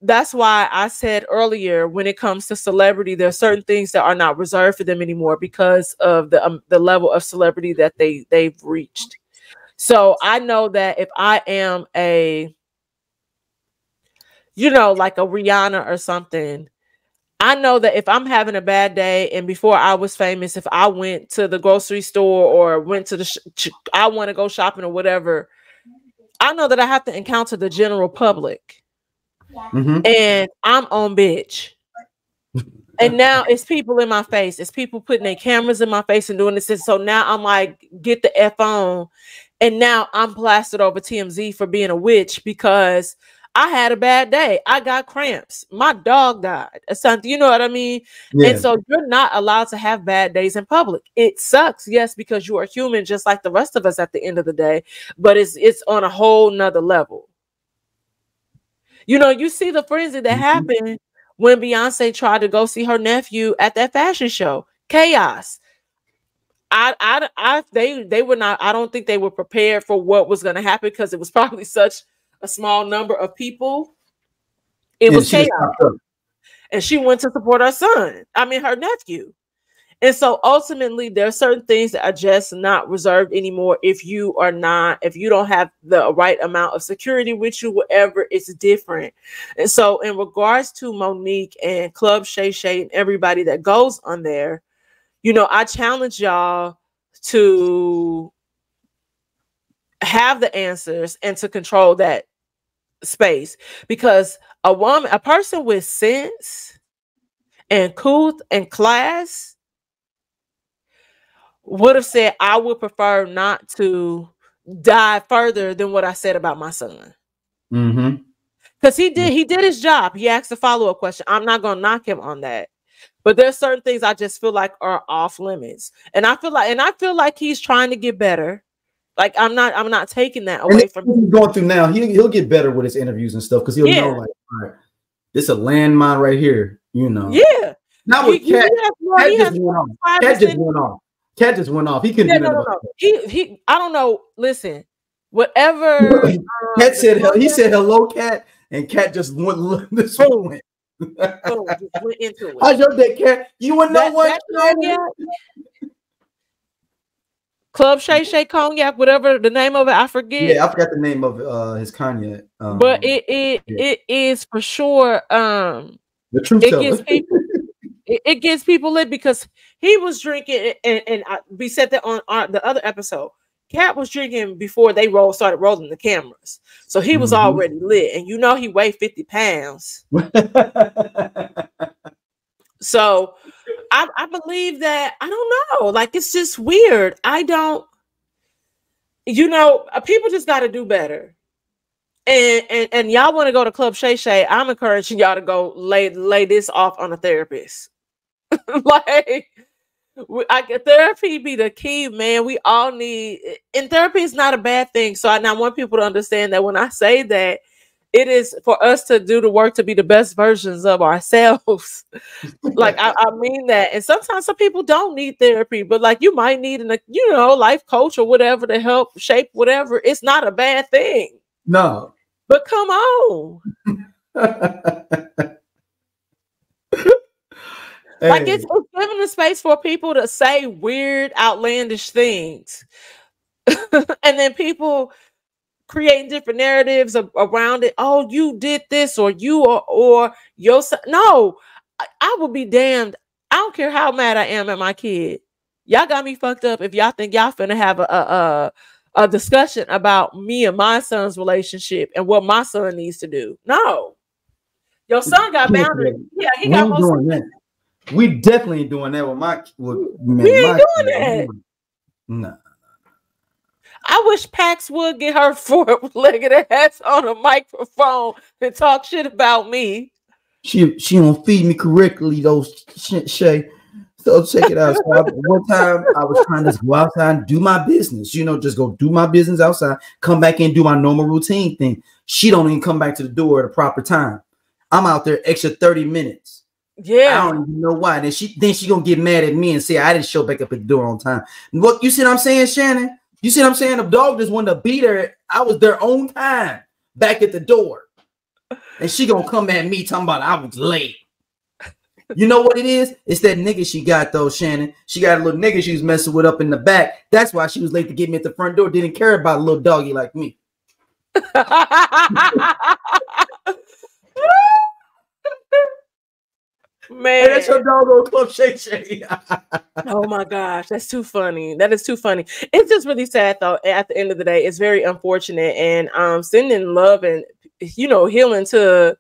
that's why I said earlier, when it comes to celebrity, there are certain things that are not reserved for them anymore because of the level of celebrity that they've reached. So I know that if I am a, you know, like a Rihanna or something, I know that if I'm having a bad day, and before I was famous, if I went to the grocery store or went to I want to go shopping or whatever, I know that I have to encounter the general public. And I'm on bitch. And now it's people in my face. It's people putting their cameras in my face and doing this. And so now I'm like, get the F on. And now I'm blasted over TMZ for being a witch because I had a bad day. I got cramps. My dog died. Something, you know what I mean? Yeah. And so you're not allowed to have bad days in public. It sucks, yes, because you are human just like the rest of us at the end of the day. But it's on a whole nother level. You know, you see the frenzy that happened when Beyonce tried to go see her nephew at that fashion show. Chaos. They were not, I don't think they were prepared for what was going to happen because it was probably such a small number of people. It was chaos. And she went to support her son. I mean, her nephew. And so ultimately there are certain things that are just not reserved anymore. If you don't have the right amount of security with you, whatever, it's different. And so in regards to Monique and Club Shay Shay and everybody that goes on there, you know, I challenge y'all to have the answers and to control that space, because a person with sense and couth and class would have said, I would prefer not to dive further than what I said about my son. Because he did his job. He asked a follow-up question. I'm not going to knock him on that. But there's certain things I just feel like are off limits. And I feel like he's trying to get better. Like I'm not taking that away from him. He's going through now. He'll get better with his interviews and stuff because he'll know, like, all right, this is a landmine right here, you know. Yeah. Not with Cat. Cat just went off. Cat just went off. He couldn't do no. He I don't know. Listen, whatever. Cat said he said hello, Cat, and Cat just went this way. Just went into it. How's your day, Cat? You wouldn't know what. Club Shay Shay Cognac, whatever the name of it, I forget. Yeah, I forgot the name of his cognac. But it is for sure. The truth teller. It gets people lit because he was drinking, and we said that on the other episode. Cat was drinking before they started rolling the cameras, so he was already lit, and you know he weighed 50 pounds. So I believe that, I don't know, like it's just weird. I don't, you know, people just got to do better. And y'all want to go to Club Shay Shay, I'm encouraging y'all to go lay this off on a therapist. Like, therapy be the key, man. We all need, and therapy is not a bad thing. So I want people to understand that when I say that, it is for us to do the work to be the best versions of ourselves. Like I mean that. And sometimes some people don't need therapy, but like you might need life coach or whatever to help shape whatever. It's not a bad thing. No. But come on. Like it's giving a space for people to say weird, outlandish things. And then people creating different narratives around it. Oh, you did this, or you or your son. No, I will be damned. I don't care how mad I am at my kid. Y'all got me fucked up if y'all think y'all finna have a discussion about me and my son's relationship and what my son needs to do. No, your son got boundaries. Yeah, he got most doing that. We definitely ain't doing that with we ain't doing that. No. I wish Pax would get her four-legged ass on a microphone and talk shit about me. She don't feed me correctly, though, Shay. So check it out. So one time I was trying to go outside and do my business, just go do my business outside, come back and do my normal routine thing. She don't even come back to the door at a proper time. I'm out there extra 30 minutes. Yeah. I don't even know why. Then she gonna get mad at me and say I didn't show back up at the door on time. What you see what I'm saying, Shannon? You see what I'm saying? The dog just wanted to be there. I was there on time back at the door. And she gonna come at me talking about I was late. You know what it is? It's that nigga she got though, Shannon. She got a little nigga she was messing with up in the back. That's why she was late to get me at the front door. Didn't care about a little doggy like me. Man, hey, that's your dog on Club Shay. Oh my gosh, that's too funny. That is too funny. It's just really sad though. At the end of the day, it's very unfortunate, and sending love and healing to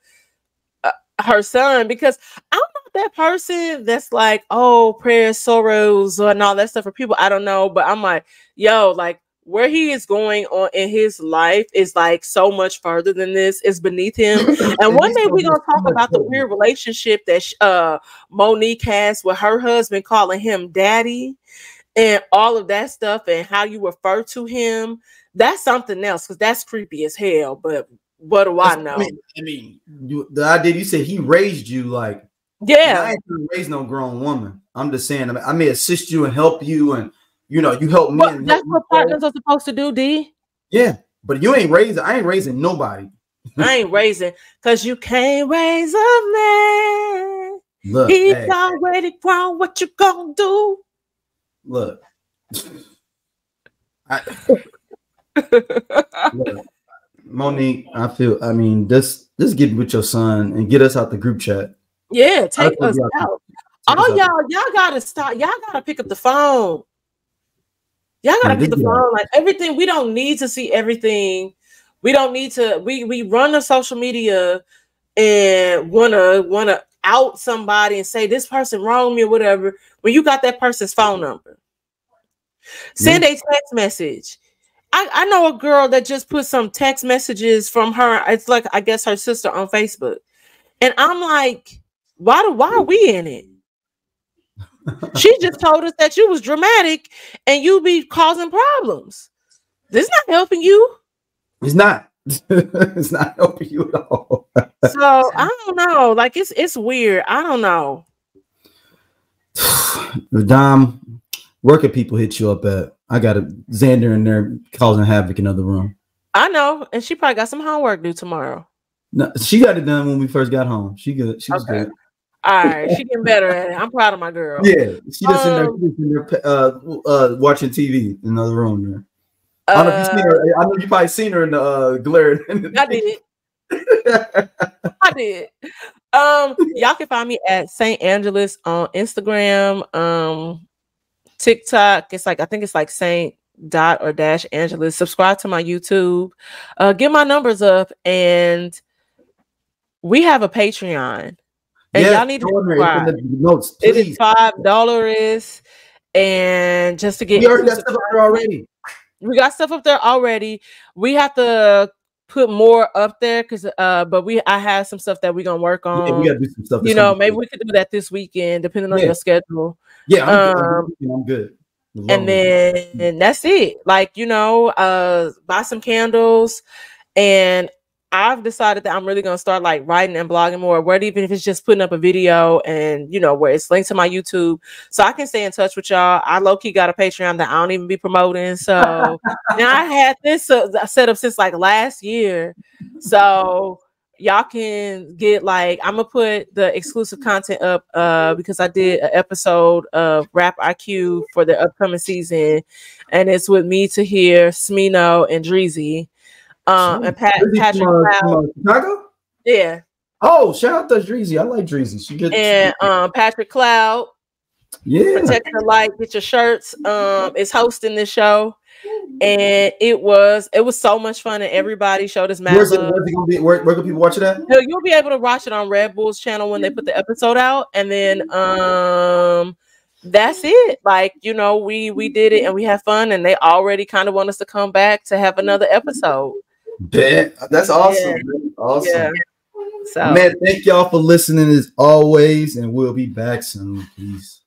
her son, because I'm not that person that's like, oh, prayers, sorrows, and all that stuff for people I don't know. But I'm like, yo, like where he is going on in his life is like so much further than this. It's beneath him. And one day we're gonna talk about the weird relationship that Monique has with her husband, calling him daddy, and all of that stuff, and how you refer to him. That's something else, because that's creepy as hell. But what do I know? I mean, the idea you said he raised you, like, yeah, I ain't raised no grown woman. I'm just saying, I may assist you and help you, and you help me. Well, that's what partners are supposed to do, D. Yeah, but you ain't raising. I ain't raising nobody. I ain't raising, because you can't raise a man. Look, he's already grown. What you gonna do? Look. Look, Monique, I mean, just get with your son and get us out the group chat. Yeah, take us out. Y'all gotta stop. Y'all gotta pick up the phone. Y'all gotta pick the phone. Like everything, we don't need to see everything. We don't need to. We run the social media and wanna out somebody and say this person wronged me or whatever. When you got that person's phone number, send a text message. I know a girl that just put some text messages from her. It's like, I guess, her sister on Facebook. And I'm like, why are we in it? She just told us that you was dramatic and you be causing problems. This not helping you. It's not. It's not helping you at all. So I don't know. Like it's weird. I don't know. Dom, where can people hit you up at? I got a Xander in there causing havoc in the other room. I know, and she probably got some homework due tomorrow. No, she got it done when we first got home. She good. She was good. All right, she getting better at it. I'm proud of my girl. Yeah, she just in there watching TV in another room there. I don't know if you seen her. I know you probably seen her in the glare. I did. I did. Y'all can find me at St. Angeles on Instagram, TikTok. It's like, I think it's like Saint Angeles. Subscribe to my YouTube. Get my numbers up, and we have a Patreon. And y'all need to subscribe. It is $5, and just to get we already got stuff up there already. We got stuff up there already. We have to put more up there because but I have some stuff that we're gonna work on. Yeah, we gotta do some stuff. Maybe we could do that this weekend, depending on your schedule. Yeah, I'm good. And then that's it. Like, buy some candles. And I've decided that I'm really gonna start like writing and blogging more, even if it's just putting up a video and where it's linked to my YouTube, so I can stay in touch with y'all. I low-key got a Patreon that I don't even be promoting. So now I had this set up since like last year. So y'all can get like, I'm gonna put the exclusive content up because I did an episode of Rap IQ for the upcoming season, and it's with me, Tahir, Smino, and Dreezy. And Patrick Cloud. Chicago? Yeah. Oh, shout out to Dreezy. I like Dreezy. She good. And Patrick Cloud. Yeah. Protect Your Light, Get Your Shirts. Is hosting this show. And it was so much fun, and everybody showed us mad love. Where can people watch it at? You'll be able to watch it on Red Bull's channel when they put the episode out. And then that's it. Like, we did it and we had fun, and they already kind of want us to come back to have another episode. That's awesome. Yeah. Awesome. Yeah. So, man, thank y'all for listening as always, and we'll be back soon. Peace.